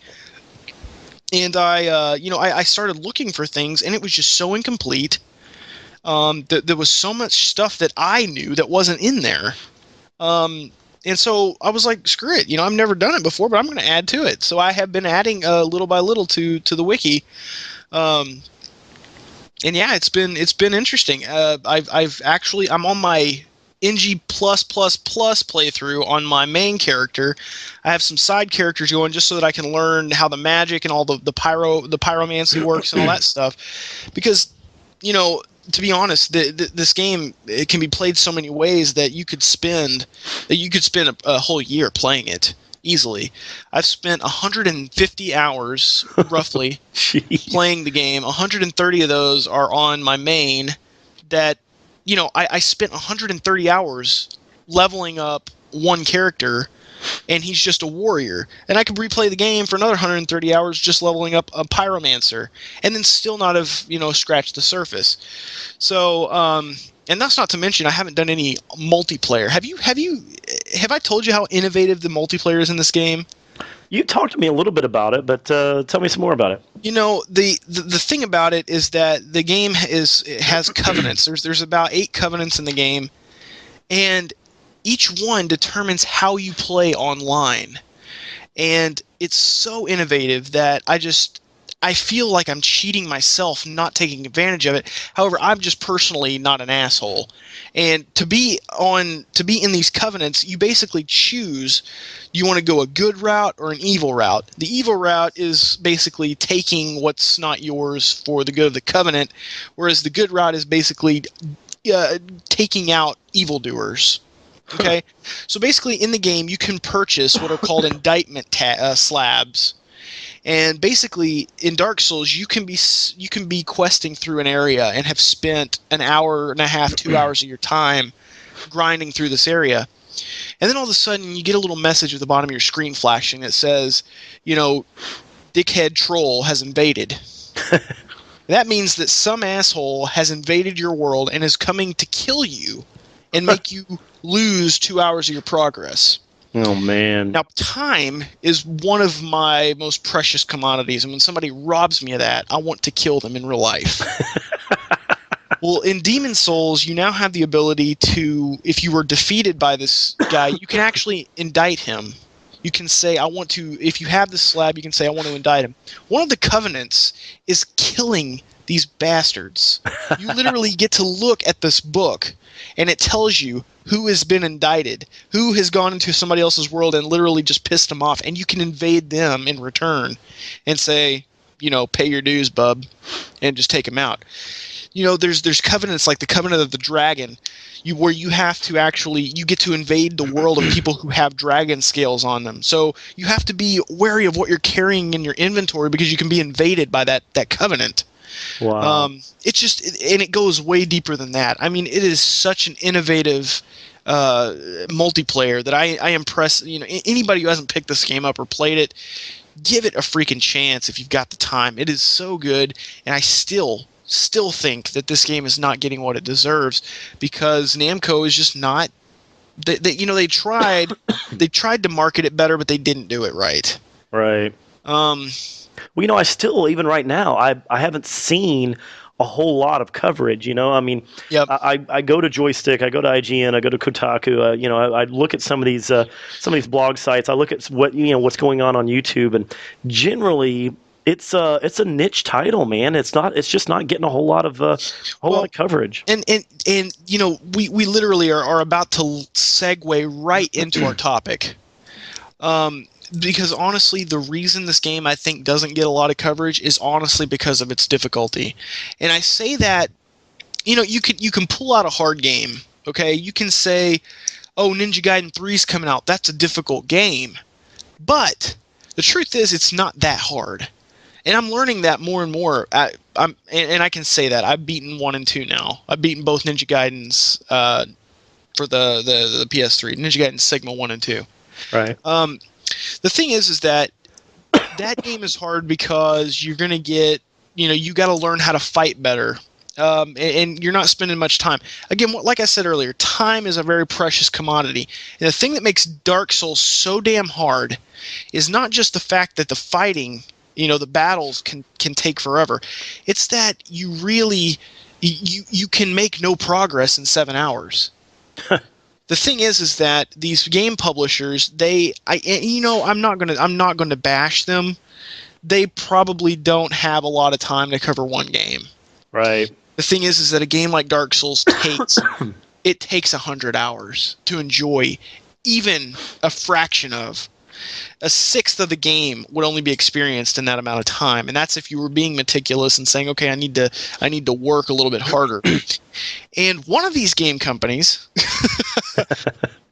and I started looking for things, and it was just so incomplete. There was so much stuff that I knew that wasn't in there. And so I was like, screw it. I've never done it before, but I'm going to add to it. So I have been adding little by little to the wiki. And yeah, it's been interesting. I'm on my NG+++ playthrough on my main character. I have some side characters going just so that I can learn how the magic and all the pyromancy works and all that stuff. Because, to be honest, this game, it can be played so many ways that you could spend a whole year playing it easily. I've spent 150 hours roughly playing the game. 130 of those are on my main. That I spent 130 hours leveling up one character, and he's just a warrior. And I could replay the game for another 130 hours just leveling up a pyromancer, and then still not have scratched the surface. So and that's not to mention I haven't done any multiplayer. Have I told you how innovative the multiplayer is in this game? You talked to me a little bit about it, but tell me some more about it. The thing about it is that the game has covenants. There's about 8 covenants in the game, and each one determines how you play online. And it's so innovative that I I feel like I'm cheating myself, not taking advantage of it. However, I'm just personally not an asshole. And to be in these covenants, you basically choose, you want to go a good route or an evil route. The evil route is basically taking what's not yours for the good of the covenant, whereas the good route is basically taking out evildoers. Okay, so basically in the game you can purchase what are called indictment slabs. And basically, in Dark Souls, you can be questing through an area and have spent an hour and a half, 2 hours of your time grinding through this area. And then all of a sudden, you get a little message at the bottom of your screen flashing that says, dickhead troll has invaded. That means that some asshole has invaded your world and is coming to kill you and make you lose 2 hours of your progress. Oh, man. Now, time is one of my most precious commodities, and when somebody robs me of that, I want to kill them in real life. Well, in Demon Souls, you now have the ability to, if you were defeated by this guy, you can actually indict him. You can say, if you have this slab, you can say, I want to indict him. One of the covenants is killing these bastards. You literally get to look at this book, and it tells you who has been indicted, who has gone into somebody else's world and literally just pissed them off, and you can invade them in return and say, pay your dues, bub, and just take them out. There's covenants like the Covenant of the Dragon, where you have to you get to invade the world of people who have dragon scales on them. So you have to be wary of what you're carrying in your inventory because you can be invaded by that covenant. Wow. It's just, and it goes way deeper than that. I mean, it is such an innovative multiplayer that I impress. Anybody who hasn't picked this game up or played it, give it a freaking chance if you've got the time. It is so good, and I still think that this game is not getting what it deserves because Namco is just not. They tried to market it better, but they didn't do it right. Right. Well, I still, even right now, I haven't seen a whole lot of coverage. I mean, Yep. I go to Joystick, I go to IGN, I go to Kotaku. I look at some of these blog sites. I look at what's going on YouTube, and generally, it's a niche title, man. It's just not getting a whole lot of lot of coverage. And we literally are about to segue right into our topic. Because honestly, the reason this game I think doesn't get a lot of coverage is honestly because of its difficulty. And I say that, you can pull out a hard game, okay? You can say, oh, Ninja Gaiden 3 is coming out. That's a difficult game. But the truth is it's not that hard. And I'm learning that more and more. And I can say that. I've beaten 1 and 2 now. I've beaten both Ninja Gaidens for the PS3. Ninja Gaiden Sigma 1 and 2. Right. The thing is that game is hard because you're going to get, you got to learn how to fight better. And you're not spending much time. Again, like I said earlier, time is a very precious commodity. And the thing that makes Dark Souls so damn hard is not just the fact that the fighting, the battles can take forever. It's that you really, you can make no progress in 7 hours. The thing is that these game publishers, I'm not gonna bash them. They probably don't have a lot of time to cover one game. Right. The thing is that a game like Dark Souls takes 100 hours to enjoy, even a fraction of. A sixth of the game would only be experienced in that amount of time, and that's if you were being meticulous and saying, okay, I need to work a little bit harder. And one of these game companies,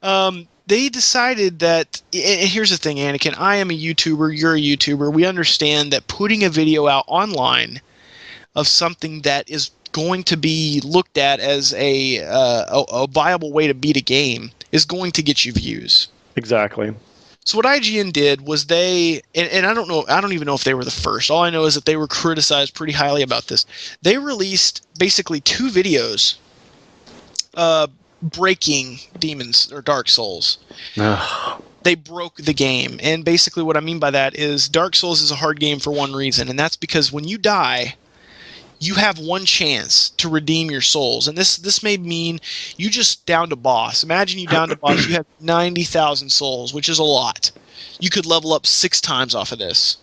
they decided that, and here's the thing, Anakin, I am a YouTuber, you're a YouTuber, we understand that putting a video out online of something that is going to be looked at as a viable way to beat a game is going to get you views. Exactly. So what IGN did was and I don't even know if they were the first. All I know is that they were criticized pretty highly about this. They released basically 2 videos breaking Demons or Dark Souls. They broke the game. And basically what I mean by that is Dark Souls is a hard game for one reason, and that's because when you die, you have one chance to redeem your souls. And this may mean you just down to boss. Imagine you down to boss, you have 90,000 souls, which is a lot. You could level up 6 times off of this.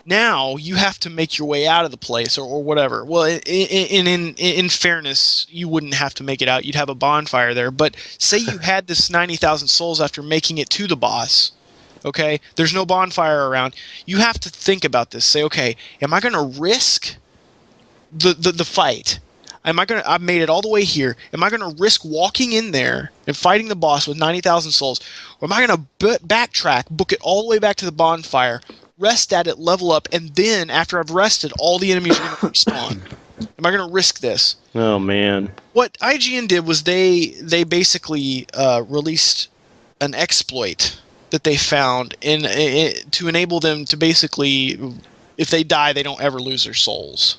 Now you have to make your way out of the place or whatever. Well, in fairness, you wouldn't have to make it out. You'd have a bonfire there. But say you had this 90,000 souls after making it to the boss. Okay, there's no bonfire around. You have to think about this. Say, okay, am I going to risk the fight? I've made it all the way here. Am I going to risk walking in there and fighting the boss with 90,000 souls? Or am I going to backtrack, book it all the way back to the bonfire, rest at it, level up, and then after I've rested, all the enemies are going to respawn? Am I going to risk this? Oh, man. What IGN did was they basically released an exploit that they found to enable them to basically, if they die, they don't ever lose their souls.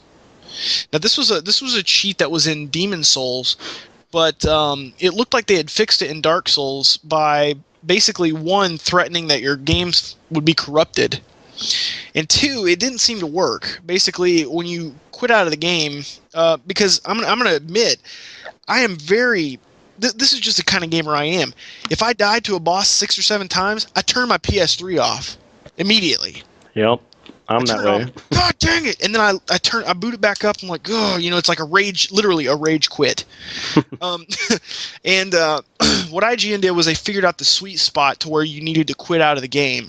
Now this was a cheat that was in Demon Souls, but it looked like they had fixed it in Dark Souls by basically, one, threatening that your games would be corrupted, and two, it didn't seem to work. Basically, when you quit out of the game, because I'm gonna admit, I am very. This is just the kind of gamer I am. If I died to a boss 6 or 7 times, I turn my PS3 off immediately. Yep. I'm that way. God dang it! And then I boot it back up. I'm like, oh, it's like literally a rage quit. And what IGN did was they figured out the sweet spot to where you needed to quit out of the game,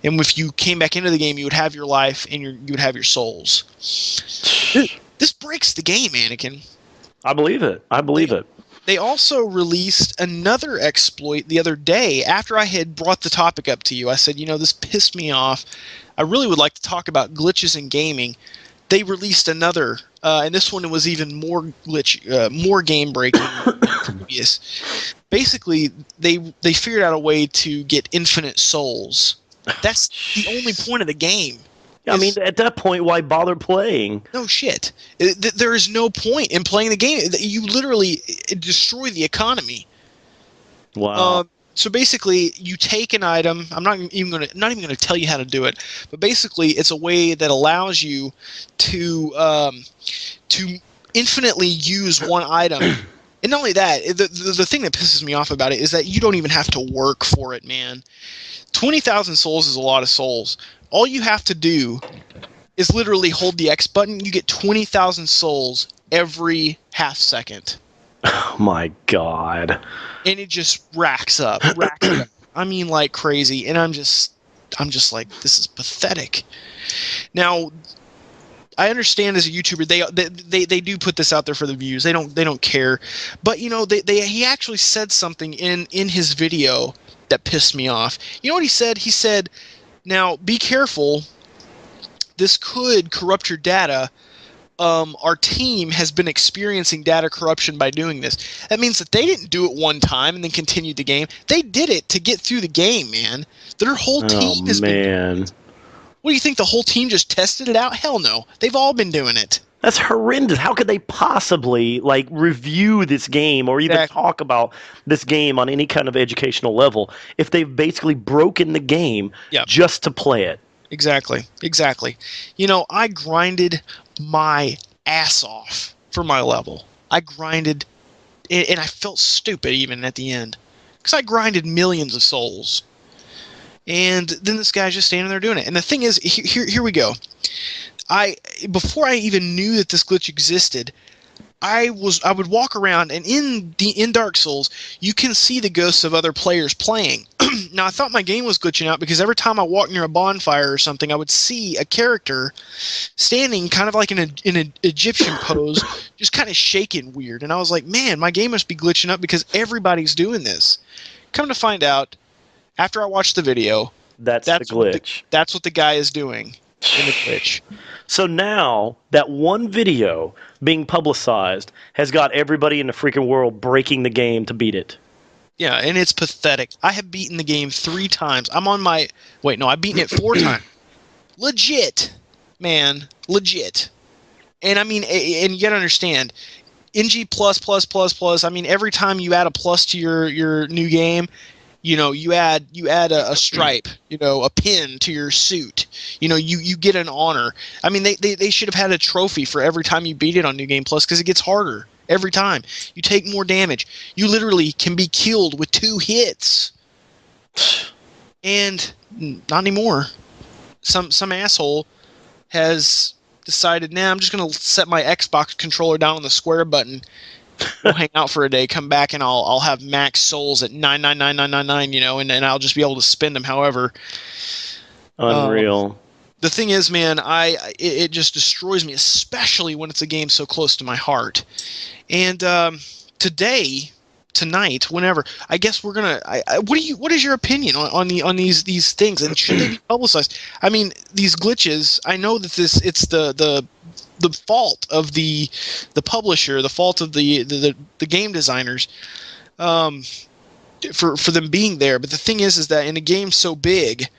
and if you came back into the game, you would have your life and you would have your souls. This breaks the game, Anakin. I believe it. They also released another exploit the other day after I had brought the topic up to you. I said, this pissed me off. I really would like to talk about glitches in gaming. They released another, and this one was even more more game breaking than the previous. Basically, they figured out a way to get infinite souls. That's the only point of the game. I mean, at that point, why bother playing? No shit. There is no point in playing the game. You literally destroy the economy. Wow. So basically, you take an item. I'm not even going to tell you how to do it, but basically, it's a way that allows you to infinitely use one item. And not only that, the thing that pisses me off about it is that you don't even have to work for it, man. 20,000 souls is a lot of souls. All you have to do is literally hold the X button. You get 20,000 souls every half second. Oh my God. And it just racks up. I mean, like crazy. And I'm just like, this is pathetic. Now, I understand as a YouTuber, they do put this out there for the views. They don't care. But he actually said something in his video that pissed me off. You know what he said? He said, now, be careful. This could corrupt your data. Our team has been experiencing data corruption by doing this. That means that they didn't do it one time and then continued the game. They did it to get through the game, man. Their whole team has been... What do you think? The whole team just tested it out? Hell no. They've all been doing it. That's horrendous. How could they possibly review this game or even talk about this game on any kind of educational level if they've basically broken the game just to play it? Exactly. I grinded my ass off for my level. I grinded, and I felt stupid even at the end because I grinded millions of souls. And then this guy's just standing there doing it. And the thing is, here we go. Before I even knew that this glitch existed, I would walk around, and in Dark Souls, you can see the ghosts of other players playing. Now, I thought my game was glitching out because every time I walked near a bonfire or something, I would see a character standing kind of like in an Egyptian pose, just kind of shaking weird. And I was like, man, my game must be glitching up because everybody's doing this. Come to find out, after I watched the video, that's the glitch. That's what the guy is doing in the glitch. So now that one video being publicized has got everybody in the freaking world breaking the game to beat it. Yeah, and it's pathetic. I have beaten the game 3 times. I'm on my... Wait, no, I've beaten it 4 times. Legit, man. Legit. And I mean, and you gotta understand, NG++++, I mean, every time you add a plus to your new game, you add a stripe, a pin to your suit. You get an honor. I mean, they should have had a trophy for every time you beat it on New Game Plus because it gets harder every time. You take more damage. You literally can be killed with 2 hits. And not anymore. Some asshole has decided, nah, I'm just going to set my Xbox controller down on the square button, go hang out for a day, come back, and I'll have max souls at 99999, and I'll just be able to spend them however. Unreal. The thing is, man, it just destroys me, especially when it's a game so close to my heart. And tonight, whenever, I guess we're gonna. What is your opinion on these things, and should they be publicized? I mean, these glitches. I know that it's the fault of the publisher, the fault of the game designers, for them being there. But the thing is that in a game so big,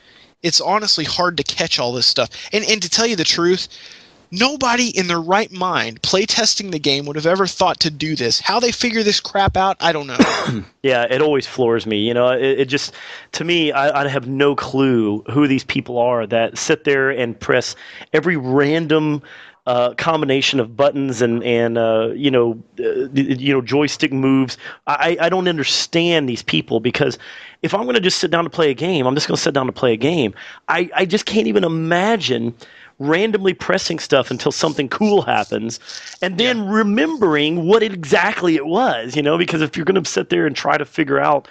it's honestly hard to catch all this stuff. And to tell you the truth, nobody in their right mind playtesting the game would have ever thought to do this. How they figure this crap out, I don't know. Yeah, it always floors me. It just, to me, I have no clue who these people are that sit there and press every random combination of buttons and joystick moves. I don't understand these people, because if I'm going to just sit down to play a game, I'm just going to sit down to play a game. I just can't even imagine randomly pressing stuff until something cool happens and then remembering what exactly it was, because if you're going to sit there and try to figure out,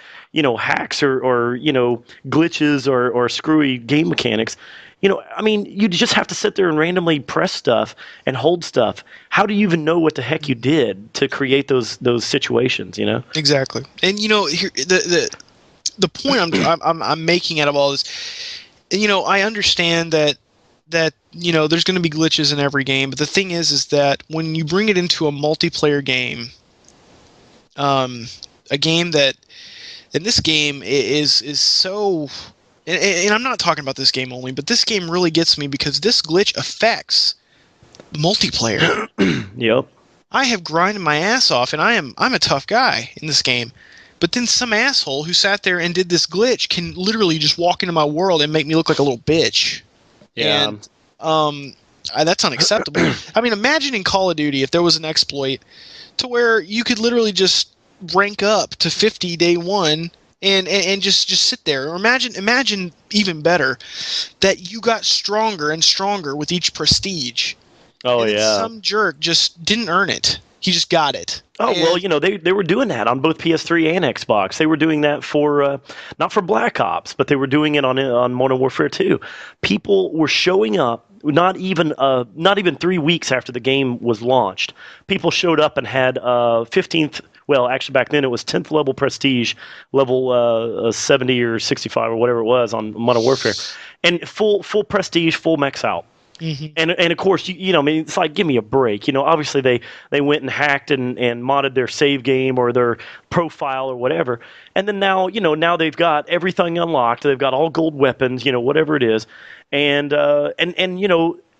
hacks or glitches or screwy game mechanics, you just have to sit there and randomly press stuff and hold stuff. How do you even know what the heck you did to create those situations, Exactly. And here, the point I'm making out of all this, I understand that there's going to be glitches in every game, but the thing is that when you bring it into a multiplayer game, a game that, and this game is so, and I'm not talking about this game only, but this game really gets me because this glitch affects multiplayer. Yep. I have grinded my ass off, and I'm a tough guy in this game. But then some asshole who sat there and did this glitch can literally just walk into my world and make me look like a little bitch. Yeah. And that's unacceptable. I mean, imagine in Call of Duty if there was an exploit to where you could literally just rank up to 50 day one and just sit there. Or imagine even better that you got stronger and stronger with each prestige. Oh, and yeah. Some jerk just didn't earn it. He just got it. Oh, well, they were doing that on both PS3 and Xbox. They were doing that for, not for Black Ops, but they were doing it on Modern Warfare 2. People were showing up, not even 3 weeks after the game was launched. People showed up and had 15th, well, actually back then it was 10th level prestige, level 70 or 65 or whatever it was on Modern Warfare, and full prestige, full max out. Mm-hmm. And of course, it's like, give me a break. Obviously they went and hacked and modded their save game or their profile or whatever. And then now they've got everything unlocked. They've got all gold weapons, whatever it is. And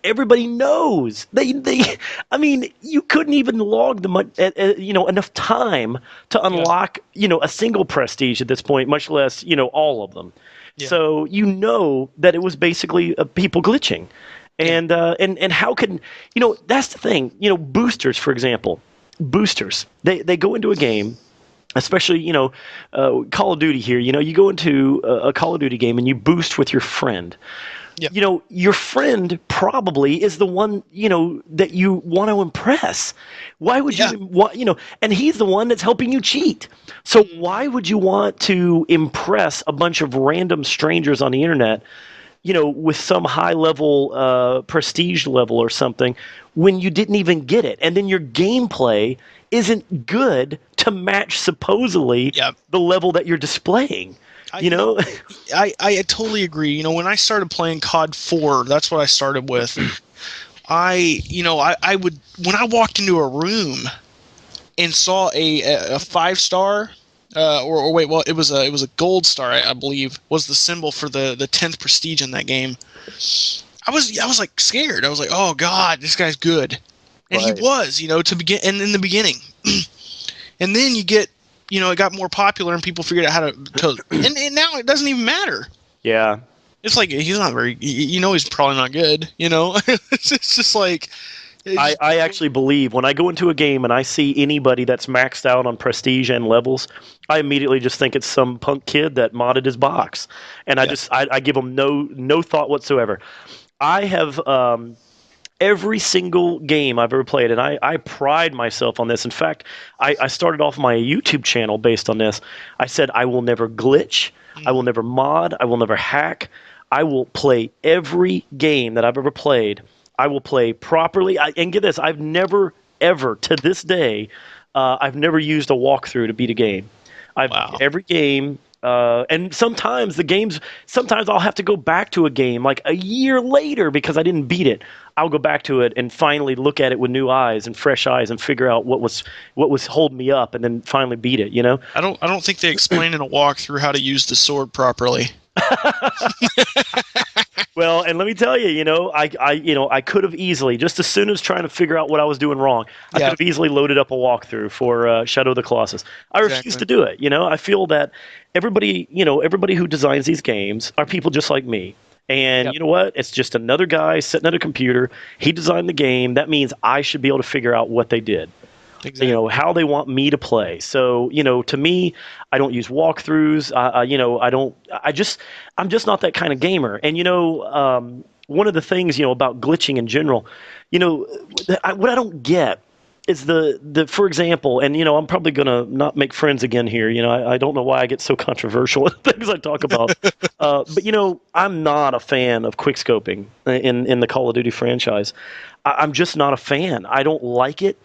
everybody knows. I mean, you couldn't even log enough time to unlock, a single prestige at this point, much less, all of them. Yeah. So that it was basically people glitching. And how can, that's the thing, boosters, for example, they go into a game, especially, Call of Duty here, you go into a Call of Duty game and you boost with your friend. Yep. Your friend probably is the one, that you want to impress. Why would you want, and he's the one that's helping you cheat. So why would you want to impress a bunch of random strangers on the internet, with some high-level prestige level or something, when you didn't even get it? And then your gameplay isn't good to match, supposedly, the level that you're displaying. I totally agree. When I started playing COD 4, that's what I started with. I would, when I walked into a room and saw a 5-star, it was a gold star, I believe, was the symbol for the 10th prestige in that game. I was like scared. I was like, oh God, this guy's good, and right. He was, to begin, and in the beginning, and then you get, it got more popular and people figured out how to and now it doesn't even matter. Yeah, it's like he's not very, he's probably not good. It's just like. I actually believe when I go into a game and I see anybody that's maxed out on prestige and levels, I immediately just think it's some punk kid that modded his box, and I give them no thought whatsoever. I have Every single game I've ever played, and I pride myself on this. In fact, I started off my YouTube channel based on this. I said I will never glitch, I will never mod, I will never hack. I will play every game that I've ever played. I will play properly. And get this, I've never, ever, to this day, I've never used a walkthrough to beat a game. Wow. Every game, and sometimes sometimes I'll have to go back to a game like a year later because I didn't beat it. I'll go back to it and finally look at it with new eyes and fresh eyes and figure out what was holding me up, and then finally beat it. I don't think they explain in a walkthrough how to use the sword properly. Well, and let me tell you, I could have easily, just as soon as trying to figure out what I was doing wrong, I could have easily loaded up a walkthrough for Shadow of the Colossus. I refuse to do it. I feel that everybody who designs these games are people just like me. And you know what? It's just another guy sitting at a computer. He designed the game. That means I should be able to figure out what they did. Exactly. How they want me to play. So, to me, I don't use walkthroughs. I'm just not that kind of gamer. And, one of the things, about glitching in general, what I don't get is for example, and, I'm probably going to not make friends again here. I don't know why I get so controversial in things I talk about. But, I'm not a fan of quickscoping in the Call of Duty franchise. I'm just not a fan. I don't like it.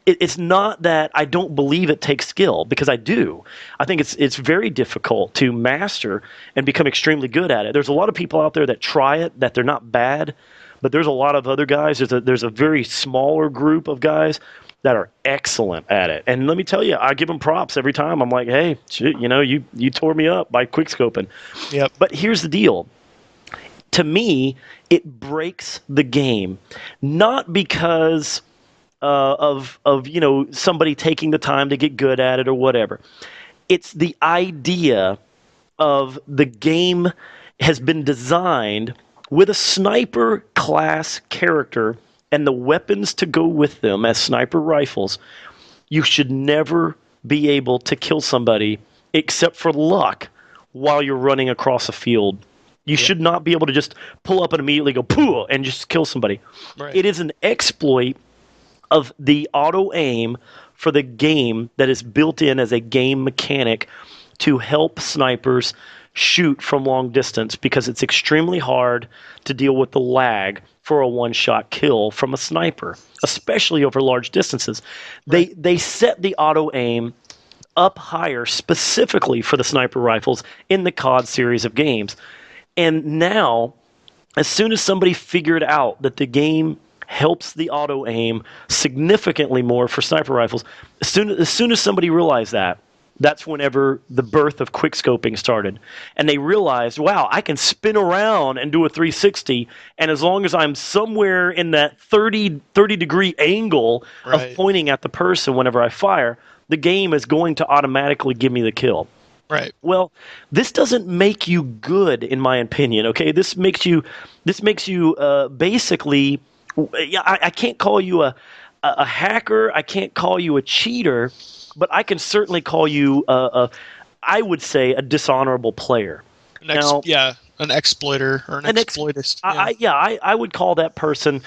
It's not that I don't believe it takes skill, because I do. I think it's very difficult to master and become extremely good at it. There's a lot of people out there that try it, that they're not bad, but there's a lot of other guys. There's a very smaller group of guys that are excellent at it. And let me tell you, I give them props every time. I'm like, hey, shit, you tore me up by quickscoping. Yep. But here's the deal. To me, it breaks the game, not because of somebody taking the time to get good at it or whatever. It's the idea of the game has been designed with a sniper class character and the weapons to go with them as sniper rifles. You should never be able to kill somebody except for luck while you're running across a field. You should not be able to just pull up and immediately go pooh and just kill somebody. Right. It is an exploit of the auto aim for the game that is built in as a game mechanic to help snipers shoot from long distance, because it's extremely hard to deal with the lag for a one-shot kill from a sniper, especially over large distances. Right. They set the auto aim up higher specifically for the sniper rifles in the COD series of games. And now, as soon as somebody figured out that the game helps the auto aim significantly more for sniper rifles, as soon as somebody realized that, that's whenever the birth of quickscoping started. And they realized, wow, I can spin around and do a 360, and as long as I'm somewhere in that 30 degree angle of pointing at the person whenever I fire, the game is going to automatically give me the kill. Right. Well, this doesn't make you good, in my opinion. Okay, this makes you basically. I can't call you a hacker. I can't call you a cheater, but I can certainly call you I would say a dishonorable player. An exploiter or an exploitist. I would call that person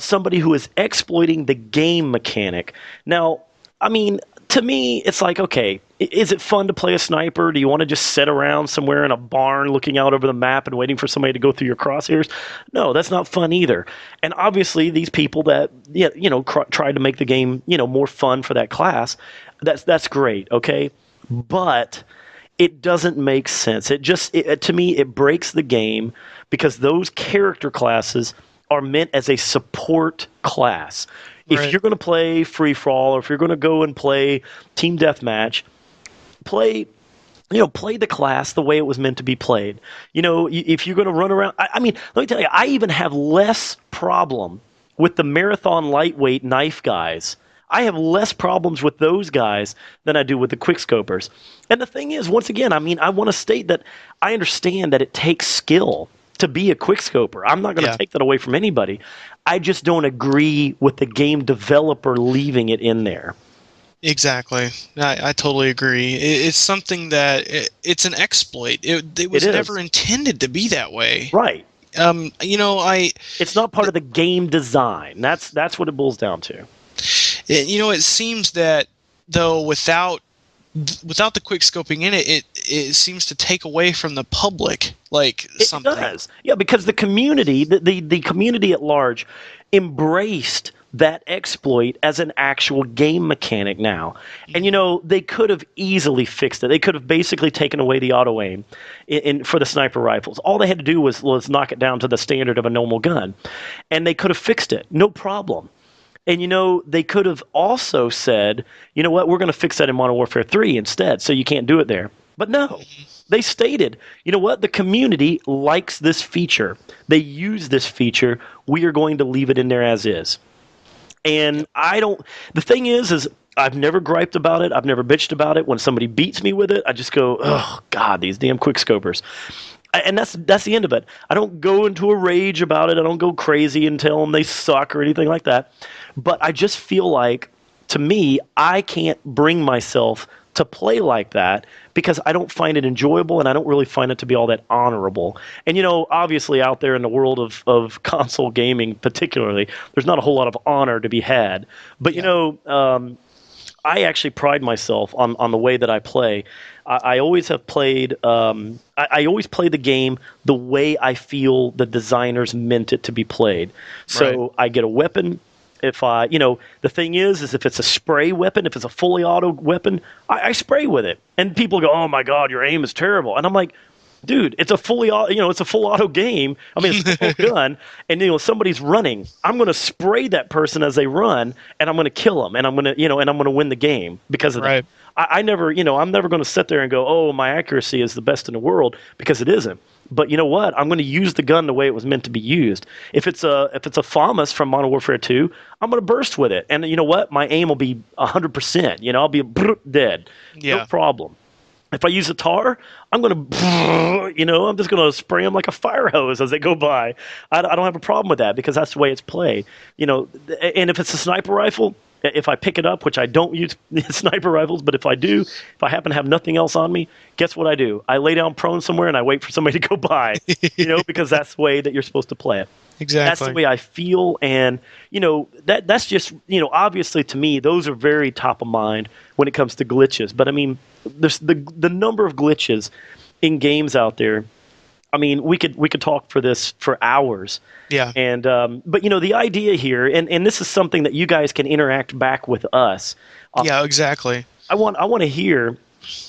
somebody who is exploiting the game mechanic. Now, I mean, to me, it's like, okay, is it fun to play a sniper? Do you want to just sit around somewhere in a barn looking out over the map and waiting for somebody to go through your crosshairs? No, that's not fun either. And obviously, these people that tried to make the game more fun for that class, that's great, okay? But it doesn't make sense. To me, it breaks the game, because those character classes are meant as a support class. If you're going to play free for all, or if you're going to go and play team deathmatch, play the class the way it was meant to be played. If you're going to run around, I mean, let me tell you, I even have less problem with the marathon lightweight knife guys. I have less problems with those guys than I do with the quickscopers. And the thing is, once again, I mean, I want to state that I understand that it takes skill to be a quickscoper. I'm not going to take that away from anybody. I just don't agree with the game developer leaving it in there. Exactly. I totally agree. It's something that it's an exploit. It was never intended to be that way. Right. It's not part of the game design. That's what it boils down to. It seems that though without the quick scoping in it, it seems to take away from the public something. It does. Yeah, because the community, the community at large, embraced that exploit as an actual game mechanic now. And they could have easily fixed it. They could have basically taken away the auto aim for the sniper rifles. All they had to do was knock it down to the standard of a normal gun, and they could have fixed it, no problem. And they could have also said, you know what, we're going to fix that in Modern Warfare 3 instead, so you can't do it there. But no, they stated, you know what, the community likes this feature. They use this feature. We are going to leave it in there as is. And the thing is I've never griped about it. I've never bitched about it. When somebody beats me with it, I just go, oh, God, these damn quickscopers. And that's the end of it. I don't go into a rage about it. I don't go crazy and tell them they suck or anything like that. But I just feel like, to me, I can't bring myself to play like that because I don't find it enjoyable and I don't really find it to be all that honorable. And, obviously out there in the world of console gaming particularly, there's not a whole lot of honor to be had. But, I actually pride myself on the way that I play. I always have played. I always play the game the way I feel the designers meant it to be played. So right. I get a weapon. If the thing is if it's a spray weapon, if it's a fully auto weapon, I spray with it, and people go, "Oh my God, your aim is terrible," and I'm like, dude, it's a fully, it's a full auto game. I mean, it's a full gun, and somebody's running. I'm going to spray that person as they run, and I'm going to kill them, and I'm going to, and I'm going to win the game because of that. I never, I'm never going to sit there and go, oh, my accuracy is the best in the world, because it isn't. But you know what? I'm going to use the gun the way it was meant to be used. If it's a FAMAS from Modern Warfare 2, I'm going to burst with it, and you know what? My aim will be 100%. I'll be dead. Yeah. No problem. If I use a tar, I'm going to, I'm just going to spray them like a fire hose as they go by. I don't have a problem with that because that's the way it's played. And if it's a sniper rifle, if I pick it up, which I don't use sniper rifles, but if I do, if I happen to have nothing else on me, guess what I do? I lay down prone somewhere and I wait for somebody to go by, because that's the way that you're supposed to play it. Exactly. That's the way I feel, and that's just obviously to me those are very top of mind when it comes to glitches. But I mean, there's the number of glitches in games out there. I mean, we could talk for hours. Yeah. And but the idea here, and this is something that you guys can interact back with us. Yeah, exactly. I want to hear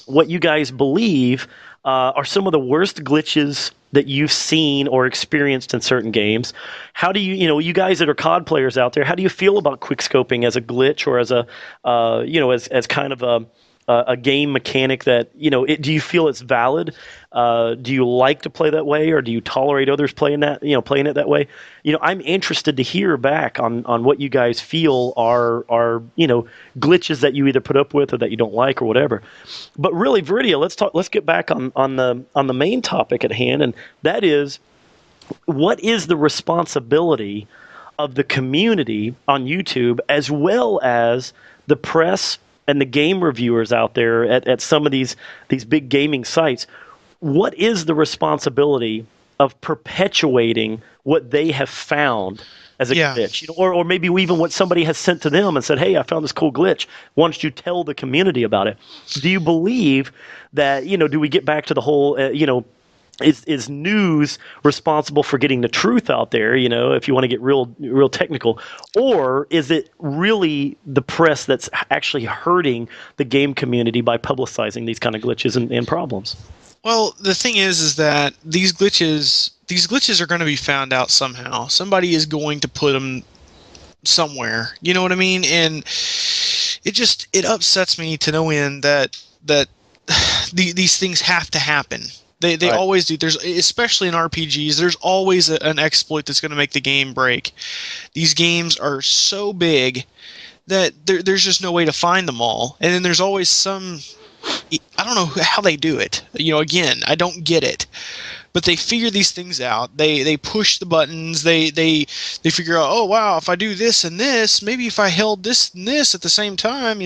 what you guys believe are some of the worst glitches that you've seen or experienced in certain games. How do you guys that are COD players out there, how do you feel about quickscoping as a glitch or as a, as kind of a game mechanic that, do you feel it's valid? Do you like to play that way, or do you tolerate others playing it that way? I'm interested to hear back on what you guys feel are glitches that you either put up with or that you don't like or whatever. But really, Viridia, let's get back on the main topic at hand, and that is, what is the responsibility of the community on YouTube as well as the press and the game reviewers out there at some of these big gaming sites? What is the responsibility of perpetuating what they have found as a glitch? Or maybe even what somebody has sent to them and said, hey, I found this cool glitch. Why don't you tell the community about it? Do you believe that, do we get back to the whole, is news responsible for getting the truth out there, if you want to get real technical? Or is it really the press that's actually hurting the game community by publicizing these kind of glitches and problems? Well, the thing is that these glitches are going to be found out somehow. Somebody is going to put them somewhere. You know what I mean? And it upsets me to no end that these things have to happen. They right. always do. There's, especially in RPGs, there's always an exploit that's going to make the game break. These games are so big that there's just no way to find them all. And then there's always some, I don't know how they do it. Again, I don't get it. But they figure these things out. They push the buttons. They figure out, oh wow, if I do this and this, maybe if I held this and this at the same time,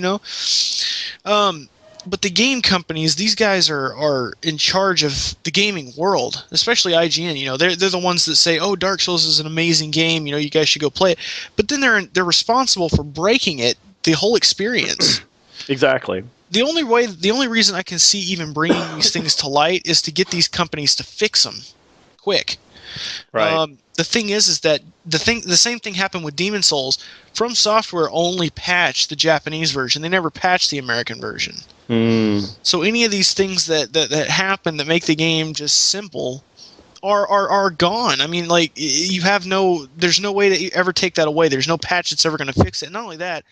But the game companies, these guys are in charge of the gaming world, especially IGN. You know, they're the ones that say, "Oh, Dark Souls is an amazing game. You know, you guys should go play it." But then they're responsible for breaking it, the whole experience. Exactly. The only reason I can see even bringing these things to light is to get these companies to fix them quick. Right. The thing is that the same thing happened with Demon Souls. From Software only patched the Japanese version. They never patched the American version. So any of these things that happen that make the game just simple are gone. I mean, like, there's no way to ever take that away. There's no patch that's ever going to fix it. Not only that,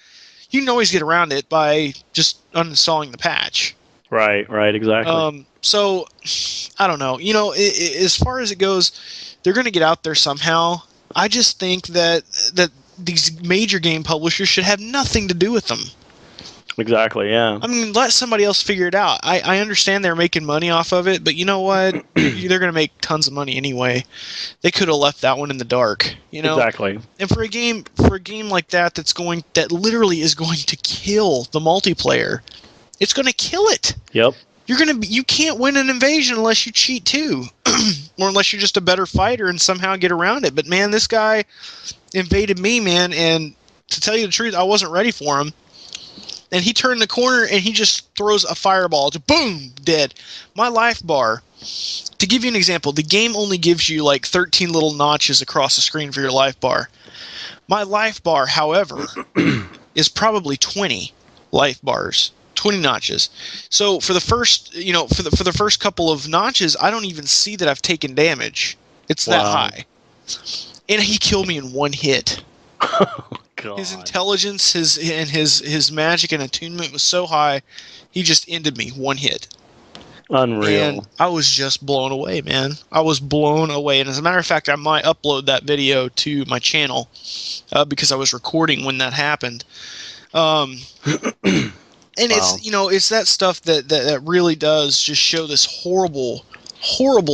you can always get around it by just uninstalling the patch. Right, exactly. So, I don't know. You know, as far as it goes, they're going to get out there somehow. I just think that these major game publishers should have nothing to do with them. Exactly, yeah. I mean, let somebody else figure it out. I understand they're making money off of it, but you know what? They're going to make tons of money anyway. They could have left that one in the dark, you know? Exactly. And for a game like that literally is going to kill the multiplayer. It's going to kill it. Yep. You can't win an invasion unless you cheat too, or unless you're just a better fighter and somehow get around it. But man, this guy invaded me, man, and to tell you the truth, I wasn't ready for him. And he turned the corner and he just throws a fireball, to boom, dead. My life bar. To give you an example, the game only gives you like 13 little notches across the screen for your life bar. My life bar, however, is probably 20 life bars. 20 notches. So for the first, for the first couple of notches, I don't even see that I've taken damage. It's that high. And he killed me in one hit. Oh, God. His intelligence, his magic and attunement was so high, he just ended me one hit. Unreal. And I was just blown away, man. I was blown away. And as a matter of fact, I might upload that video to my channel because I was recording when that happened. And it's that stuff that really does just show this horrible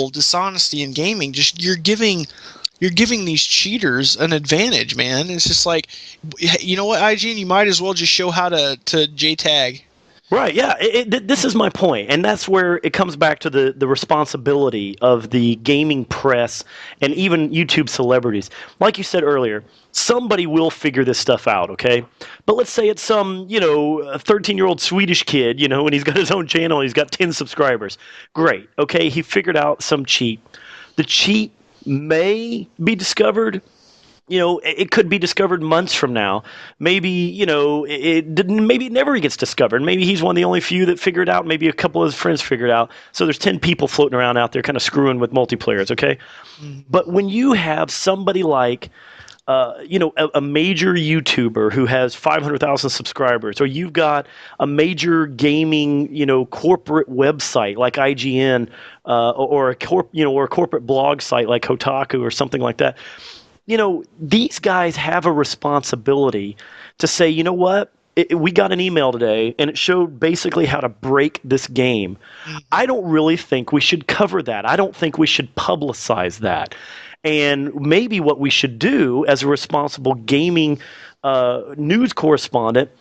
dishonesty in gaming. Just you're giving these cheaters an advantage, man. It's just like, you know what, IGN, you might as well just show how to JTAG. Right, yeah. This is my point, and that's where it comes back to the responsibility of the gaming press and even YouTube celebrities. Like you said earlier, somebody will figure this stuff out, okay? But let's say it's some, a 13-year-old Swedish kid, and he's got his own channel, and he's got 10 subscribers. Great, okay? He figured out some cheat. The cheat may be discovered. It could be discovered months from now. Maybe, maybe it never gets discovered. Maybe he's one of the only few that figured it out. Maybe a couple of his friends figured it out. So there's 10 people floating around out there kind of screwing with multiplayers, okay? Mm-hmm. But when you have somebody like, a major YouTuber who has 500,000 subscribers, or you've got a major gaming, corporate website like IGN, or a corporate blog site like Kotaku or something like that, these guys have a responsibility to say, you know what? We got an email today, and it showed basically how to break this game. Mm-hmm. I don't really think we should cover that. I don't think we should publicize that. And maybe what we should do as a responsible gaming news correspondent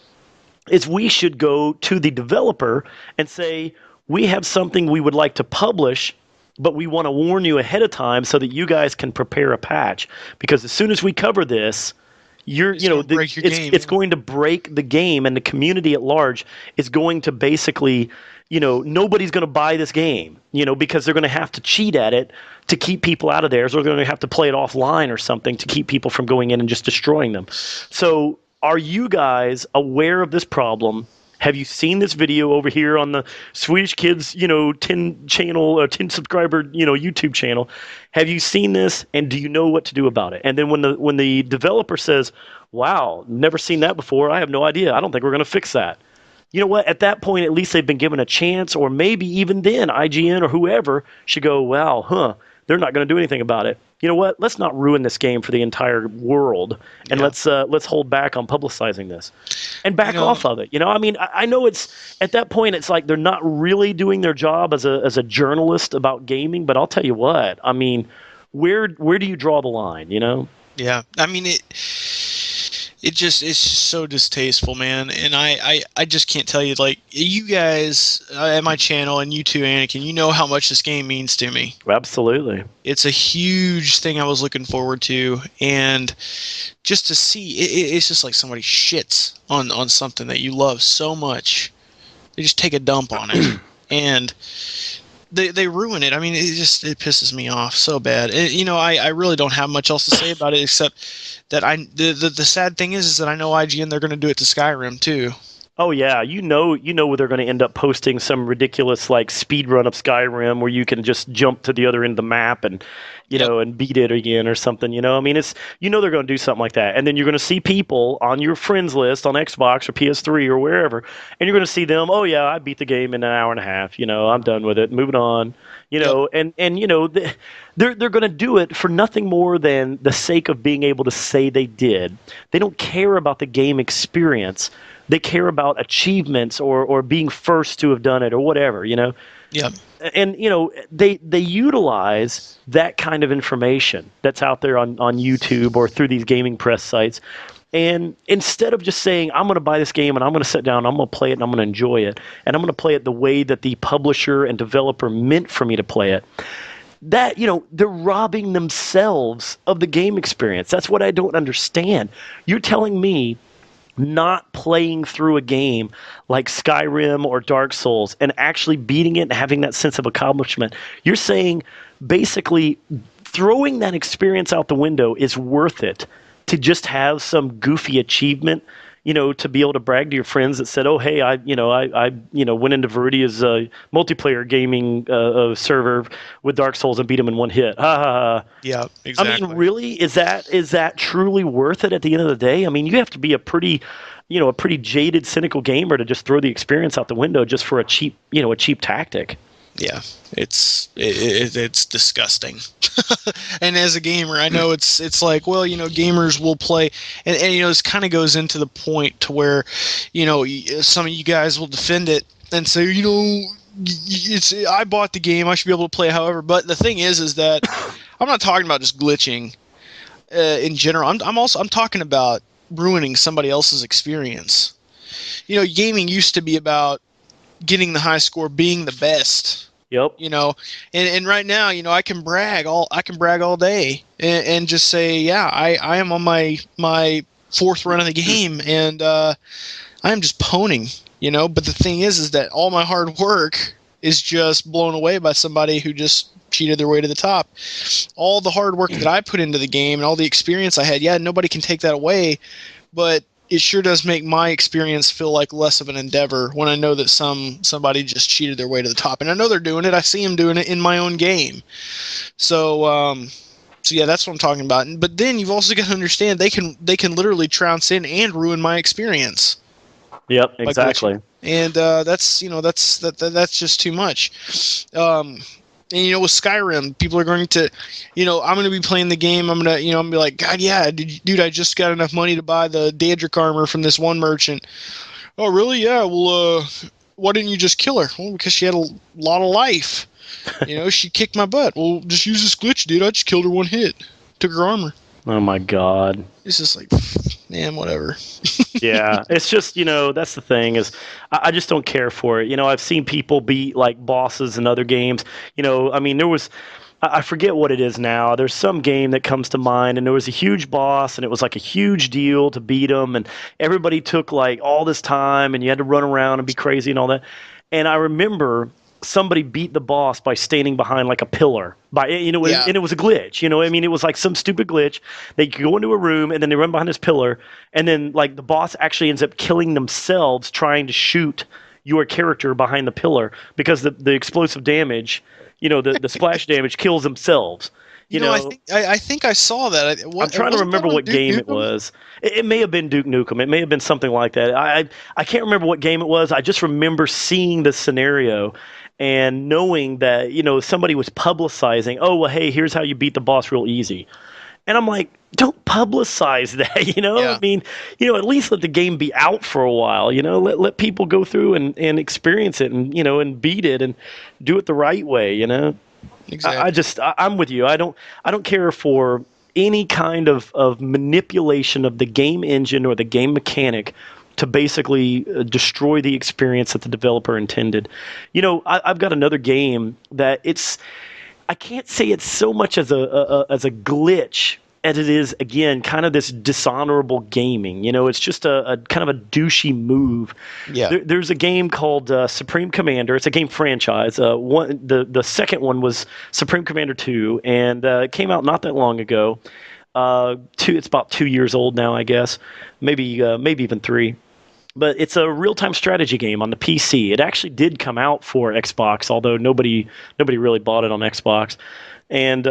is we should go to the developer and say, we have something we would like to publish, but we want to warn you ahead of time so that you guys can prepare a patch. Because as soon as we cover this, it's going to break the game, and the community at large is going to basically, nobody's going to buy this game, because they're going to have to cheat at it to keep people out of theirs, or they're going to have to play it offline or something to keep people from going in and just destroying them. So are you guys aware of this problem? Have you seen this video over here on the Swedish Kids, 10 channel, 10 subscriber, YouTube channel? Have you seen this, and do you know what to do about it? And then when the developer says, "Wow, never seen that before. I have no idea. I don't think we're going to fix that." You know what? At that point, at least they've been given a chance, or maybe even then, IGN or whoever should go, "Wow, they're not going to do anything about it. You know what? Let's not ruin this game for the entire world, and let's hold back on publicizing this, and back off of it." I know it's at that point it's like they're not really doing their job as a journalist about gaming. But I'll tell you what. I mean, where do you draw the line? Yeah. I mean, it's so distasteful, man. And I just can't tell you, like, you guys at my channel, and you too, Anakin, you know how much this game means to me. Absolutely. It's a huge thing I was looking forward to, and just to see it's just like somebody shits on something that you love so much. They just take a dump on it, and they ruin it. I mean, it pisses me off so bad. I really don't have much else to say about it, except that the sad thing is that I know IGN, they're going to do it to Skyrim too. Oh yeah, you know where they're going to end up posting some ridiculous like speed run of Skyrim where you can just jump to the other end of the map and and beat it again or something. I mean, it's they're going to do something like that, and then you're going to see people on your friends list on Xbox or PS3 or wherever, and you're going to see them. Oh yeah, I beat the game in an hour and a half. I'm done with it. Moving on. And they're going to do it for nothing more than the sake of being able to say they did. They don't care about the game experience. They care about achievements or being first to have done it or whatever, Yeah. And, they utilize that kind of information that's out there on YouTube or through these gaming press sites. And instead of just saying, I'm going to buy this game and I'm going to sit down, I'm going to play it and I'm going to enjoy it, and I'm going to play it the way that the publisher and developer meant for me to play it, that, they're robbing themselves of the game experience. That's what I don't understand. You're telling me not playing through a game like Skyrim or Dark Souls and actually beating it and having that sense of accomplishment. You're saying basically throwing that experience out the window is worth it to just have some goofy achievement, to be able to brag to your friends that said, oh, hey, I went into Veridia's multiplayer gaming server with Dark Souls and beat him in one hit. Ha ha ha. Yeah, exactly. I mean, really, is that truly worth it at the end of the day? I mean, you have to be a pretty jaded, cynical gamer to just throw the experience out the window just for a cheap tactic. Yeah, it's disgusting. And as a gamer, I know it's like, well, gamers will play, and this kind of goes into the point to where, some of you guys will defend it and say, I bought the game, I should be able to play it however. But the thing is that I'm not talking about just glitching in general. I'm talking about ruining somebody else's experience. Gaming used to be about getting the high score, being the best. Yep. And right now, I can brag all day and just say, yeah, I am on my fourth run of the game, and I am just poning. But the thing is that all my hard work is just blown away by somebody who just cheated their way to the top. All the hard work that I put into the game and all the experience I had, nobody can take that away, but it sure does make my experience feel like less of an endeavor when I know that somebody just cheated their way to the top. And I know they're doing it. I see them doing it in my own game. So yeah, that's what I'm talking about. But then you've also got to understand they can literally trounce in and ruin my experience. Yep, exactly. And that's just too much. And with Skyrim, people are going to, I'm going to be playing the game. I'm going to, be like, God, yeah, dude, I just got enough money to buy the Daedric armor from this one merchant. Oh, really? Yeah. Well, why didn't you just kill her? Well, because she had a lot of life. She kicked my butt. Well, just use this glitch, dude. I just killed her one hit. Took her armor. Oh my God. It's just like, man, whatever. Yeah, it's just, that's the thing is I just don't care for it. I've seen people beat like bosses in other games. I mean, I forget what it is now. There's some game that comes to mind, and there was a huge boss, and it was like a huge deal to beat him, and everybody took like all this time, and you had to run around and be crazy and all that. And I remember somebody beat the boss by standing behind like a pillar and it was a glitch. I mean, it was like some stupid glitch. They go into a room and then they run behind this pillar, and then like the boss actually ends up killing themselves trying to shoot your character behind the pillar because the explosive damage, the splash damage kills themselves. I think I saw that. I'm trying to remember what game it was. It may have been Duke Nukem. It may have been something like that. I can't remember what game it was. I just remember seeing the scenario and knowing that, somebody was publicizing, oh, well, hey, here's how you beat the boss real easy. And I'm like, don't publicize that, Yeah. I mean, at least let the game be out for a while, let people go through and experience it and, and beat it and do it the right way, Exactly. I'm with you. I don't care for any kind of manipulation of the game engine or the game mechanic to basically destroy the experience that the developer intended. I've got another game that I can't say it's so much as a glitch as it is, again, kind of this dishonorable gaming. It's just a kind of a douchey move. Yeah. There's a game called Supreme Commander. It's a game franchise. The second one was Supreme Commander 2, and it came out not that long ago. It's about 2 years old now, I guess, maybe even 3. But it's a real-time strategy game on the PC. It actually did come out for Xbox, although nobody really bought it on Xbox. And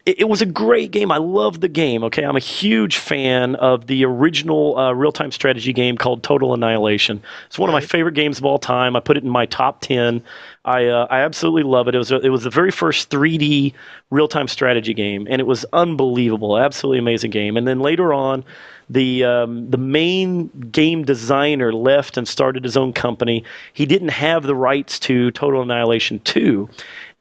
it was a great game. I love the game. Okay, I'm a huge fan of the original real-time strategy game called Total Annihilation. It's one of my favorite games of all time. I put it in my top 10. I absolutely love it. It was the very first 3D real-time strategy game, and it was unbelievable. Absolutely amazing game. And then later on, the main game designer left and started his own company. He didn't have the rights to Total Annihilation 2.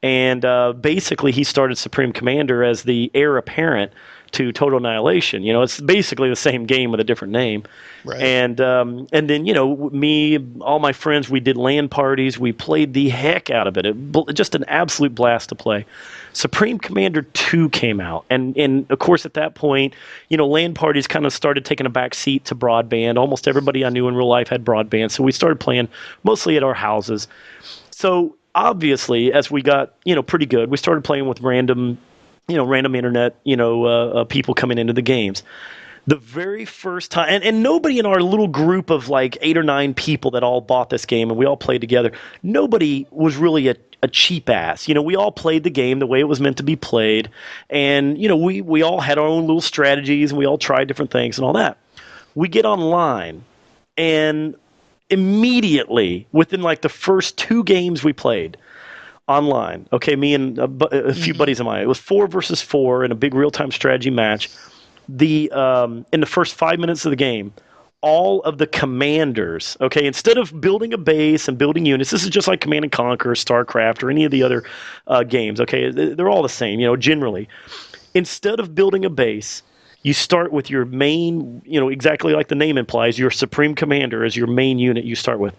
And basically, he started Supreme Commander as the heir apparent to Total Annihilation. It's basically the same game with a different name. Right. And then, me, all my friends, we did LAN parties. We played the heck out of it. Just an absolute blast to play. Supreme Commander 2 came out. And of course, at that point, LAN parties kind of started taking a back seat to broadband. Almost everybody I knew in real life had broadband. So we started playing mostly at our houses. So obviously, as we got pretty good, we started playing with random internet people coming into the games. The very first time, and nobody in our little group of like 8 or 9 people that all bought this game and we all played together, nobody was really a cheap ass. We all played the game the way it was meant to be played, and we all had our own little strategies and we all tried different things and all that. We get online, and immediately, within like the first 2 games we played online, okay, me and a few buddies of mine, it was 4 versus 4 in a big real-time strategy match. In the first 5 minutes of the game, all of the commanders, okay, instead of building a base and building units, this is just like Command and Conquer, StarCraft, or any of the other games, okay, they're all the same, generally. Instead of building a base, you start with your main, exactly like the name implies, your Supreme Commander is your main unit you start with.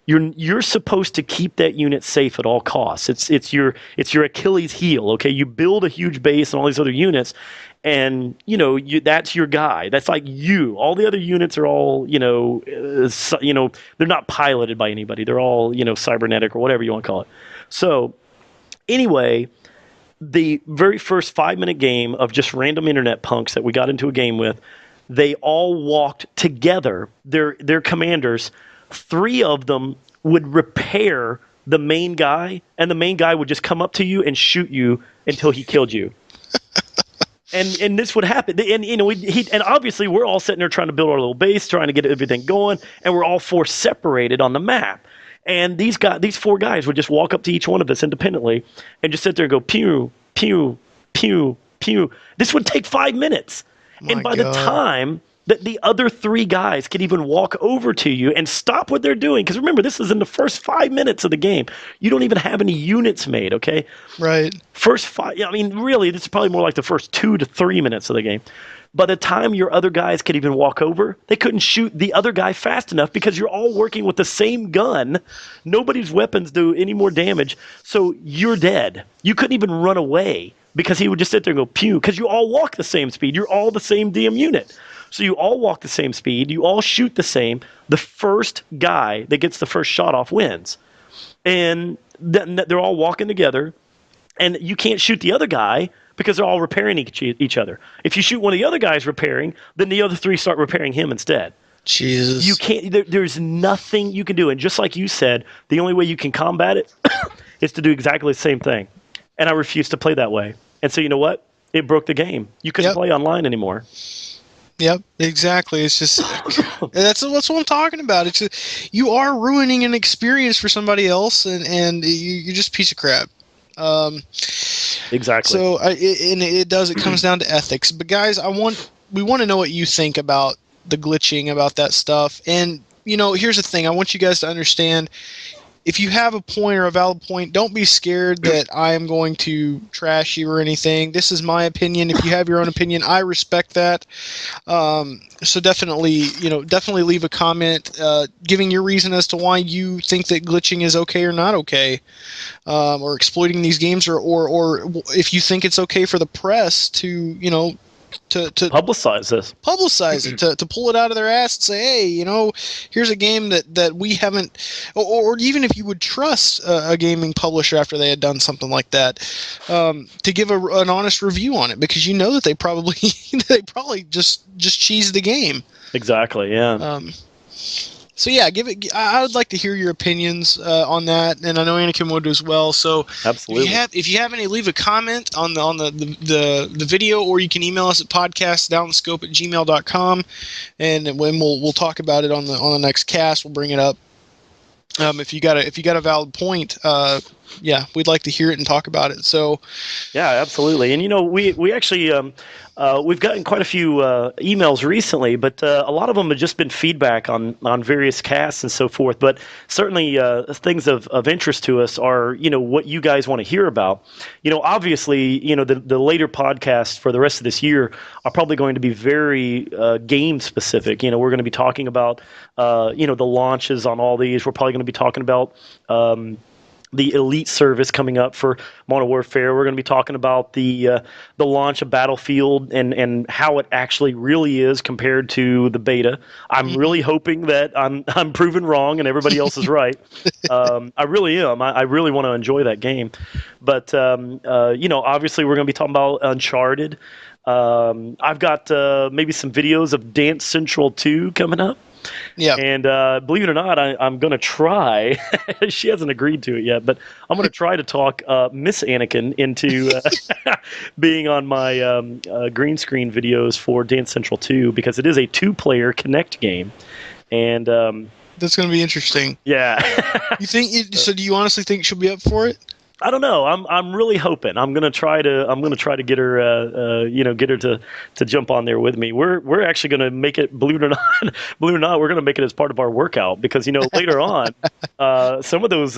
You're supposed to keep that unit safe at all costs. It's your Achilles heel, okay? You build a huge base and all these other units, and that's your guy. That's like you. All the other units are all they're not piloted by anybody. They're all cybernetic or whatever you want to call it. So anyway, the very first 5-minute game of just random internet punks that we got into a game with, they all walked together. Their commanders, 3 of them would repair the main guy, and the main guy would just come up to you and shoot you until he killed you. And this would happen, and obviously we're all sitting there trying to build our little base, trying to get everything going, and we're all 4 separated on the map. And these 4 guys would just walk up to each one of us independently and just sit there and go pew, pew, pew, pew. This would take 5 minutes, and by the time that the other 3 guys can even walk over to you and stop what they're doing, because remember, this is in the first 5 minutes of the game. You don't even have any units made, okay? Right. First 5, really, this is probably more like the first 2 to 3 minutes of the game. By the time your other guys could even walk over, they couldn't shoot the other guy fast enough because you're all working with the same gun. Nobody's weapons do any more damage, so you're dead. You couldn't even run away because he would just sit there and go pew, because you all walk the same speed. You're all the same damn unit. So you all walk the same speed. You all shoot the same. The first guy that gets the first shot off wins. And they're all walking together, and you can't shoot the other guy because they're all repairing each other. If you shoot one of the other guys repairing, then the other 3 start repairing him instead. Jesus. You can't. There's nothing you can do. And just like you said, the only way you can combat it is to do exactly the same thing. And I refuse to play that way. And so you know what? It broke the game. You couldn't play online anymore. Yep, exactly. It's just that's what I'm talking about. It's you are ruining an experience for somebody else, and you're just a piece of crap. Exactly. So it comes down to ethics. But guys, we want to know what you think about the glitching, about that stuff. And here's the thing. I want you guys to understand. if you have a point or a valid point, don't be scared that I am going to trash you or anything. This is my opinion. If you have your own opinion, I respect that. So definitely leave a comment giving your reason as to why you think that glitching is okay or not okay, or exploiting these games, or if you think it's okay for the press to to publicize it, to pull it out of their ass and say, hey, here's a game that we haven't, or even if you would trust a gaming publisher after they had done something like that, to give an honest review on it, because that they probably just cheesed the game. Exactly. Yeah. So yeah, I would like to hear your opinions on that, and I know Anakin would as well. So absolutely, if you have any, leave a comment on the video, or you can email us at podcastdownthescope@gmail.com, and when we'll talk about it on the next cast, we'll bring it up. If you got a valid point, yeah, we'd like to hear it and talk about it. So yeah, absolutely. And we actually we've gotten quite a few emails recently, but a lot of them have just been feedback on various casts and so forth. But certainly things of interest to us are what you guys want to hear about. Obviously the later podcasts for the rest of this year are probably going to be very game specific. We're going to be talking about the launches on all these. We're probably going to be talking about the Elite service coming up for Modern Warfare. We're going to be talking about the launch of Battlefield and how it actually really is compared to the beta. I'm really hoping that I'm proven wrong and everybody else is right. I really am. I really want to enjoy that game. But obviously we're going to be talking about Uncharted. I've got maybe some videos of Dance Central 2 coming up. Yeah. And believe it or not, I'm going to try. She hasn't agreed to it yet, but I'm going to try to talk Miss Anakin into being on my green screen videos for Dance Central 2, because it is a 2-player Kinect game. And that's going to be interesting. Yeah. You think? So do you honestly think she'll be up for it? I don't know. I'm really hoping. I'm gonna try to get her get her to jump on there with me. We're actually gonna make it, believe it or not, we're gonna make it as part of our workout, because later on some of those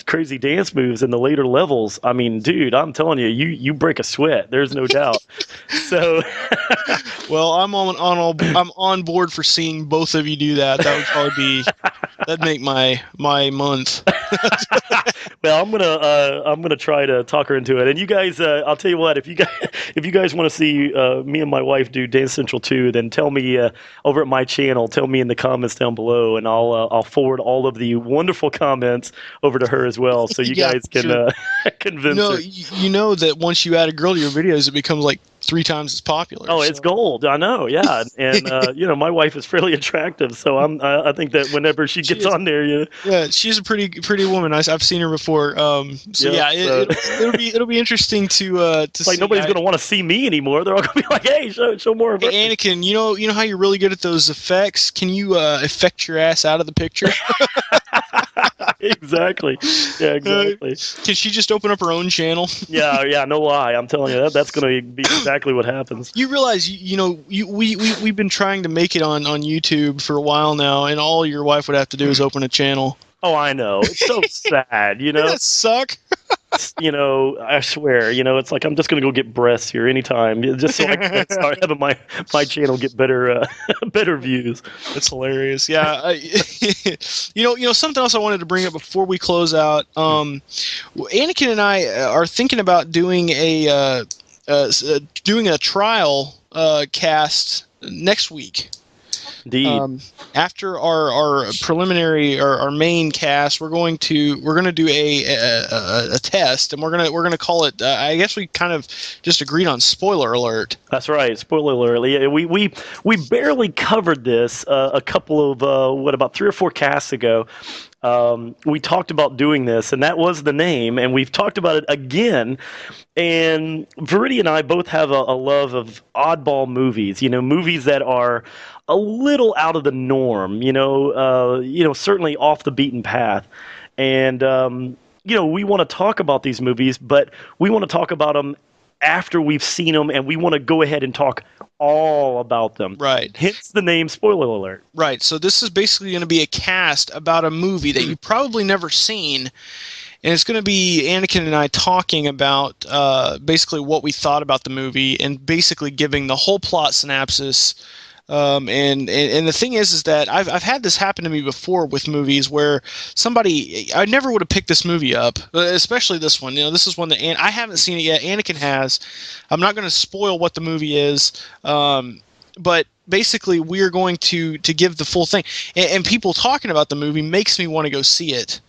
crazy dance moves in the later levels. I mean, dude, I'm telling you, you break a sweat. There's no doubt. So well, I'm on board for seeing both of you do that. That would probably that'd make my month. Well, I'm gonna try to talk her into it. And you guys, I'll tell you what, if you guys want to see me and my wife do Dance Central 2, then tell me over at my channel. Tell me in the comments down below, and I'll forward all of the wonderful comments over to her as well, so you guys can convince her. You know that once you add a girl to your videos, it becomes like 3 times as popular. Oh, it's gold. I know. Yeah, and my wife is fairly attractive, so I think that whenever she gets on there, yeah, she's a pretty woman. I've seen her before. It'll be interesting to it's like see. Nobody's gonna want to see me anymore. They're all gonna be like, hey, show more of her. Hey, Anakin, you know how you're really good at those effects. Can you effect your ass out of the picture? Exactly. Yeah, exactly. Can she just open up her own channel? Yeah, no lie. I'm telling you, that's going to be exactly what happens. You realize, we've been trying to make it on YouTube for a while now, and all your wife would have to do is open a channel. Oh, I know. It's so sad, Doesn't that suck? I swear, it's like I'm just going to go get breasts here anytime, just so I can start having my channel get better views. That's hilarious. Yeah. Something else I wanted to bring up before we close out. Anakin and I are thinking about doing a trial cast next week. Indeed. After our preliminary, our main cast, we're going to do a test, and we're gonna call it. I guess we kind of just agreed on spoiler alert. That's right, spoiler alert. Yeah, we barely covered this a couple of about 3 or 4 casts ago. We talked about doing this, and that was the name, and we've talked about it again. And Viridian and I both have a love of oddball movies, movies that are a little out of the norm, certainly off the beaten path. And, we want to talk about these movies, but we want to talk about them after we've seen them, and we want to go ahead and talk all about them. Right. Hence the name Spoiler Alert. Right. So this is basically going to be a cast about a movie that you've probably never seen. And it's going to be Anakinnnn and I talking about basically what we thought about the movie and basically giving the whole plot synopsis. And the thing is that I've had this happen to me before with movies where I never would have picked this movie up, especially this one. You know, this is one that I haven't seen it yet. Anakin has. I'm not going to spoil what the movie is, but basically we're going to give the full thing. And people talking about the movie makes me want to go see it.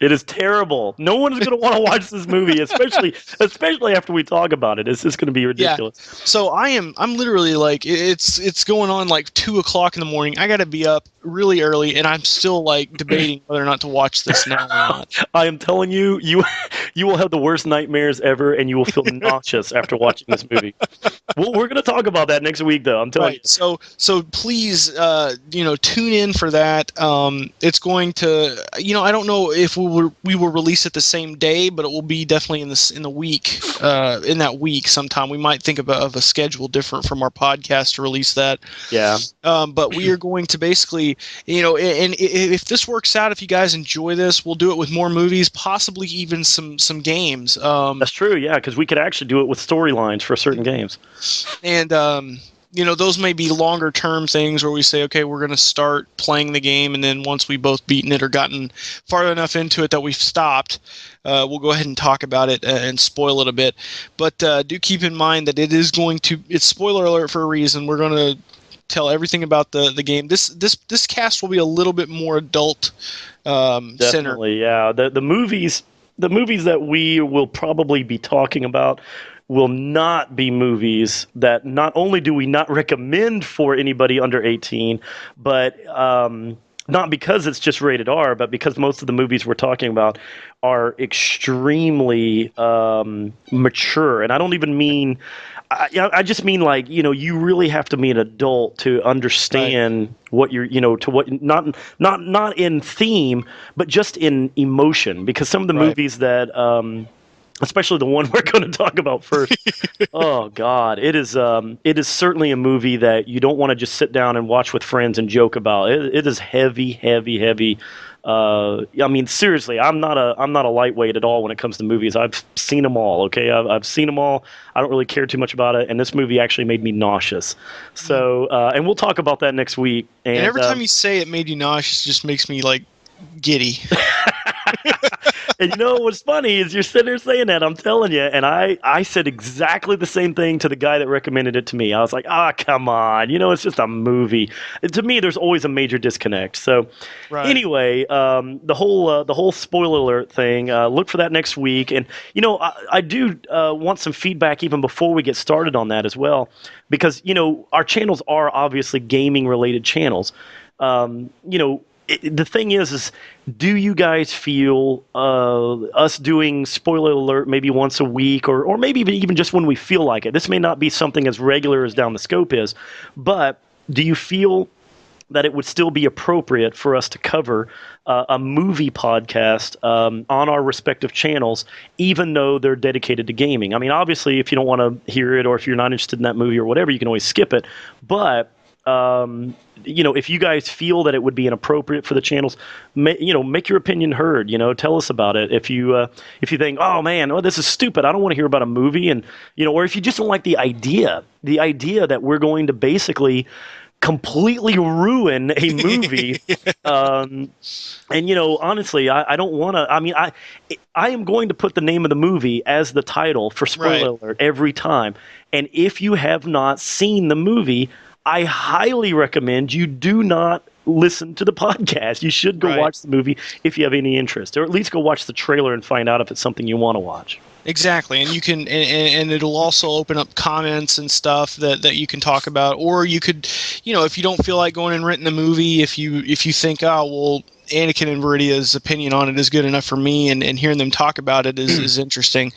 It is terrible. No one is going to want to watch this movie, especially after we talk about it. It's just going to be ridiculous. Yeah. So I'm literally like, it's going on like 2:00 in the morning. I got to be up really early, and I'm still like debating whether or not to watch this now or not. I am telling you, you will have the worst nightmares ever, and you will feel nauseous after watching this movie. Well, we're going to talk about that next week, though. I'm telling you. So please, tune in for that. It's going to, I don't know if we will release it the same day, but it will be definitely in the week, in that week sometime. We might think of a schedule different from our podcast to release that. Yeah. But we are going to basically, and if this works out, if you guys enjoy this, we'll do it with more movies, possibly even some games. That's true. Yeah, because we could actually do it with storylines for certain games. And those may be longer term things where we say, okay, we're going to start playing the game, and then once we both beaten it or gotten far enough into it that we've stopped, we'll go ahead and talk about it and spoil it a bit. But do keep in mind that it's spoiler alert for a reason. We're going to tell everything about the game. This cast will be a little bit more adult centered. Definitely, yeah. The movies that we will probably be talking about will not be movies that not only do we not recommend for anybody under 18, but not because it's just rated R, but because most of the movies we're talking about are extremely mature. And I don't even mean, I just mean like, you really have to be an adult to understand what you're, not in theme, but just in emotion. Because some of the movies that, especially the one we're going to talk about first. Oh God, it is certainly a movie that you don't want to just sit down and watch with friends and joke about. It is heavy. I mean, seriously, I'm not a lightweight at all when it comes to movies. I've seen them all. Okay, I've seen them all. I don't really care too much about it, and this movie actually made me nauseous. So, and we'll talk about that next week. And every time you say it made you nauseous, it just makes me like giddy. And what's funny is you're sitting there saying that, I'm telling you, and I said exactly the same thing to the guy that recommended it to me. I was like, come on, it's just a movie. To me, there's always a major disconnect. So anyway, the whole spoiler alert thing, look for that next week. And, I do want some feedback even before we get started on that as well, because, our channels are obviously gaming-related channels. The thing is do you guys feel us doing spoiler alert maybe once a week or maybe even just when we feel like it? This may not be something as regular as Down the Scope is, but do you feel that it would still be appropriate for us to cover a movie podcast on our respective channels, even though they're dedicated to gaming? I mean, obviously, if you don't want to hear it or if you're not interested in that movie or whatever, you can always skip it. But if you guys feel that it would be inappropriate for the channels, make your opinion heard. Tell us about it. If you think, oh man, this is stupid, I don't want to hear about a movie, and or if you just don't like the idea that we're going to basically completely ruin a movie. And honestly, I don't want to. I mean, I am going to put the name of the movie as the title for spoiler alert every time. And if you have not seen the movie, I highly recommend you do not listen to the podcast. You should go watch the movie if you have any interest, or at least go watch the trailer and find out if it's something you want to watch. Exactly, and you can, and it'll also open up comments and stuff that you can talk about, or you could, if you don't feel like going and renting the movie, if you think, oh well, Anakin and Viridia's opinion on it is good enough for me, and hearing them talk about it is interesting.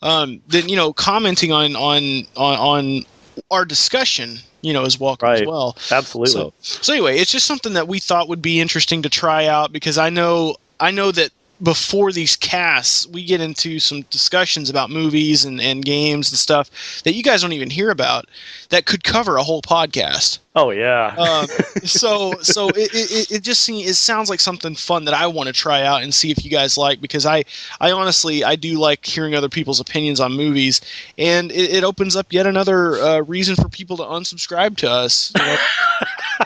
Then commenting on our discussion, is welcome as well. Absolutely. So anyway, it's just something that we thought would be interesting to try out, because I know that before these casts, we get into some discussions about movies and games and stuff that you guys don't even hear about that could cover a whole podcast. Oh yeah. So it just it sounds like something fun that I want to try out and see if you guys like, because I honestly do like hearing other people's opinions on movies, and it opens up yet another reason for people to unsubscribe to us, you know,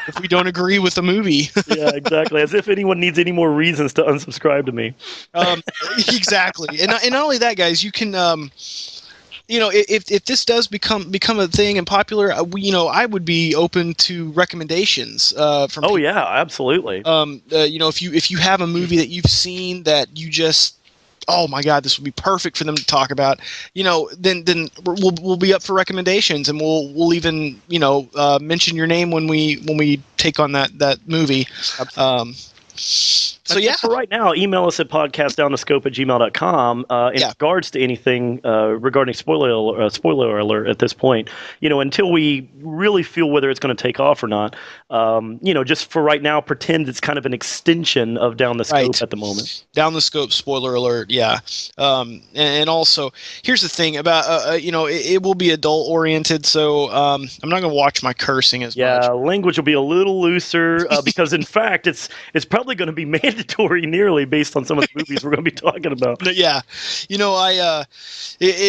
if we don't agree with the movie. Yeah, exactly. As if anyone needs any more reasons to unsubscribe to me. Exactly, and not only that, guys, you can. You know, if this does become a thing and popular, I would be open to recommendations from people. Yeah, absolutely. You know, if you have a movie that you've seen that you just, oh my God, this would be perfect for them to talk about, you know, then we'll be up for recommendations, and we'll even, you know, mention your name when we take on that movie. So yeah. For right now, email us at podcastdownthescope@gmail.com in regards to anything regarding spoiler alert at this point. You know, until we really feel whether it's going to take off or not. You know, just for right now, pretend it's kind of an extension of Down the Scope at the moment. Down the Scope, spoiler alert, yeah. And also, here's the thing about you know, it will be adult oriented, so I'm not going to watch my cursing as much. Yeah, language will be a little looser because in fact it's probably going to be mandatory nearly based on some of the movies we're going to be talking about. Yeah, you know,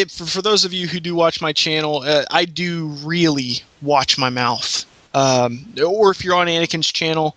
for those of you who do watch my channel, I do really watch my mouth. Or if you're on Anakinn's channel.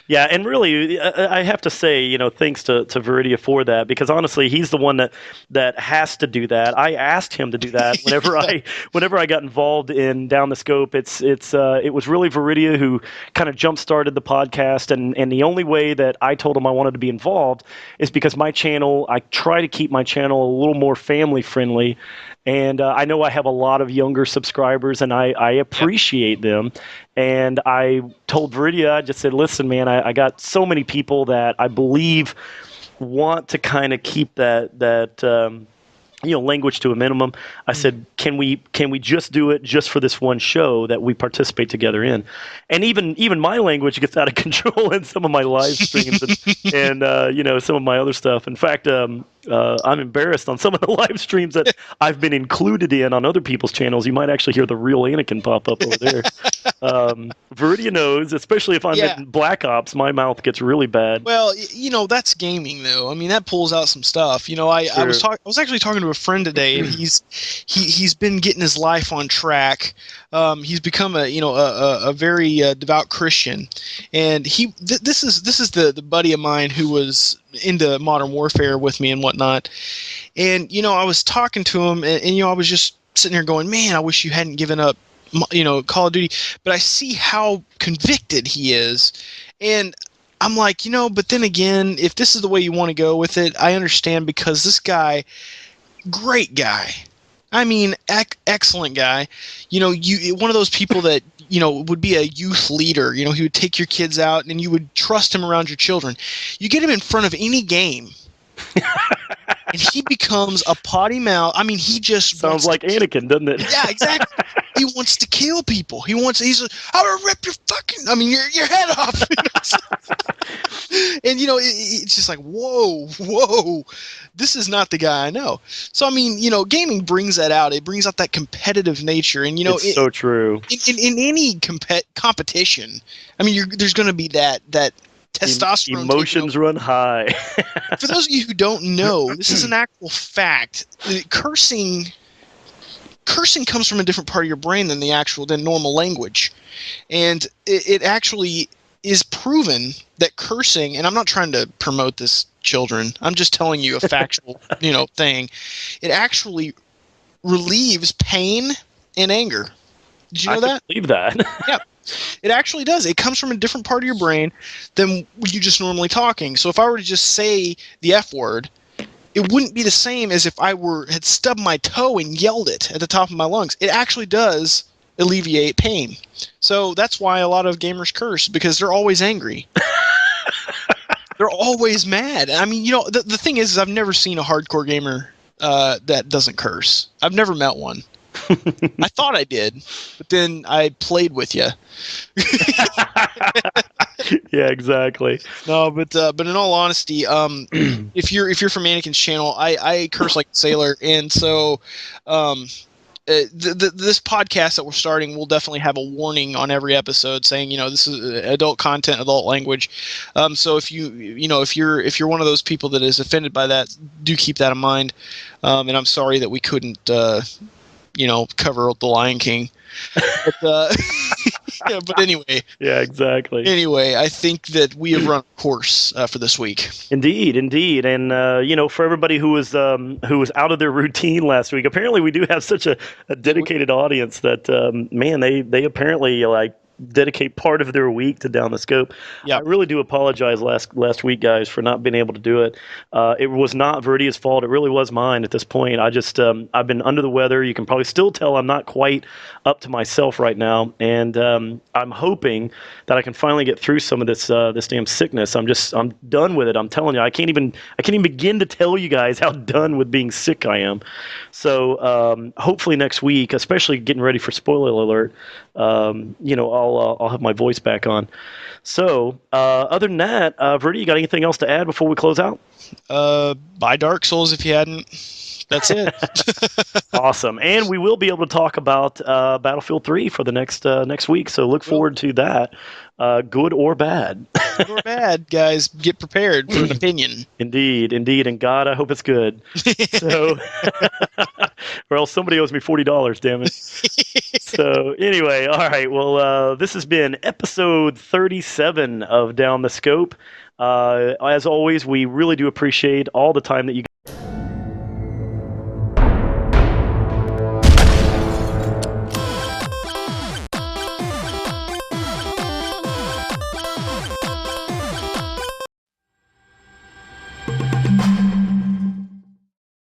Yeah, and really, I have to say, you know, thanks to Veridia for that, because honestly, he's the one that has to do that. I asked him to do that whenever I got involved in Down the Scope. It was really Veridia who kind of jump started the podcast, and the only way that I told him I wanted to be involved is because my channel, I try to keep my channel a little more family friendly. And I know I have a lot of younger subscribers, and I appreciate them. And I told Veridia, I just said, listen, man, I got so many people that I believe want to kind of keep that you know, language to a minimum. I said, can we just do it just for this one show that we participate together in? And even my language gets out of control in some of my live streams and you know, some of my other stuff. In fact, I'm embarrassed on some of the live streams that I've been included in on other people's channels. You might actually hear the real Anakinnnn pop up over there. Veridia knows, especially if I'm in Black Ops, my mouth gets really bad. Well, you know, that's gaming though. I mean, that pulls out some stuff. You know, I was actually talking to a friend today, and he's been getting his life on track. He's become a very devout Christian, and this is the buddy of mine who was into Modern Warfare with me and whatnot. And you know, I was talking to him, and you know, I was just sitting here going, man, I wish you hadn't given up, you know, Call of Duty. But I see how convicted he is, and I'm like, you know, but then again, if this is the way you want to go with it, I understand, because this guy, great guy. I mean, excellent guy. You know, one of those people that, you know, would be a youth leader. You know, he would take your kids out, and you would trust him around your children. You get him in front of any game, and he becomes a potty mouth. I mean, he just sounds like Anakinnnn, doesn't it? Yeah, exactly. He wants to kill people. He's like, I'm gonna rip your fucking, I mean, your head off. And you know, it's just like, whoa, this is not the guy I know. So I mean, you know, gaming brings that out. It brings out that competitive nature, and you know, it's so true. In any competition, I mean, there's going to be that testosterone. Emotions run high. For those of you who don't know, this is an actual fact. Cursing comes from a different part of your brain than normal language, and it actually is proven that cursing, and I'm not trying to promote this, children, I'm just telling you a factual you know, thing. It actually relieves pain and anger. Did you know that? I believe that. Yeah. It actually does. It comes from a different part of your brain than you just normally talking. So if I were to just say the F word, it wouldn't be the same as if I had stubbed my toe and yelled it at the top of my lungs. It actually does alleviate pain. So that's why a lot of gamers curse, because they're always angry. They're always mad. I mean, you know, the thing is I've never seen a hardcore gamer that doesn't curse. I've never met one. I thought I did, but then I played with you. Yeah, exactly. No, but in all honesty, if you're from Anakin's channel, I curse like a sailor, and so this podcast that we're starting will definitely have a warning on every episode saying, this is adult content, adult language. So if if you're one of those people that is offended by that, do keep that in mind. And I'm sorry that we couldn't cover The Lion King. But, yeah, but anyway. Yeah, exactly. Anyway, I think that we have run a course for this week. Indeed, and for everybody who was out of their routine last week, apparently we do have such a dedicated audience that man, they apparently dedicate part of their week to Down the Scope. Yeah. I really do apologize last week, guys, for not being able to do it. It was not Veridia's fault. It really was mine at this point. I just I've been under the weather. You can probably still tell I'm not quite up to myself right now, and I'm hoping that I can finally get through some of this damn sickness. I'm done with it. I'm telling you, I can't even begin to tell you guys how done with being sick I am. So hopefully next week, especially getting ready for spoiler alert, I'll have my voice back on. So other than that, Verdi, you got anything else to add before we close out? Buy Dark Souls if you hadn't. That's it. Awesome. And we will be able to talk about Battlefield 3 for the next week. So look forward to that, good or bad. Good or bad, guys, get prepared for an opinion. Indeed. And God, I hope it's good. So, or else somebody owes me $40, damn it. So anyway, all right. Well, this has been episode 37 of Down the Scope. As always, we really do appreciate all the time that you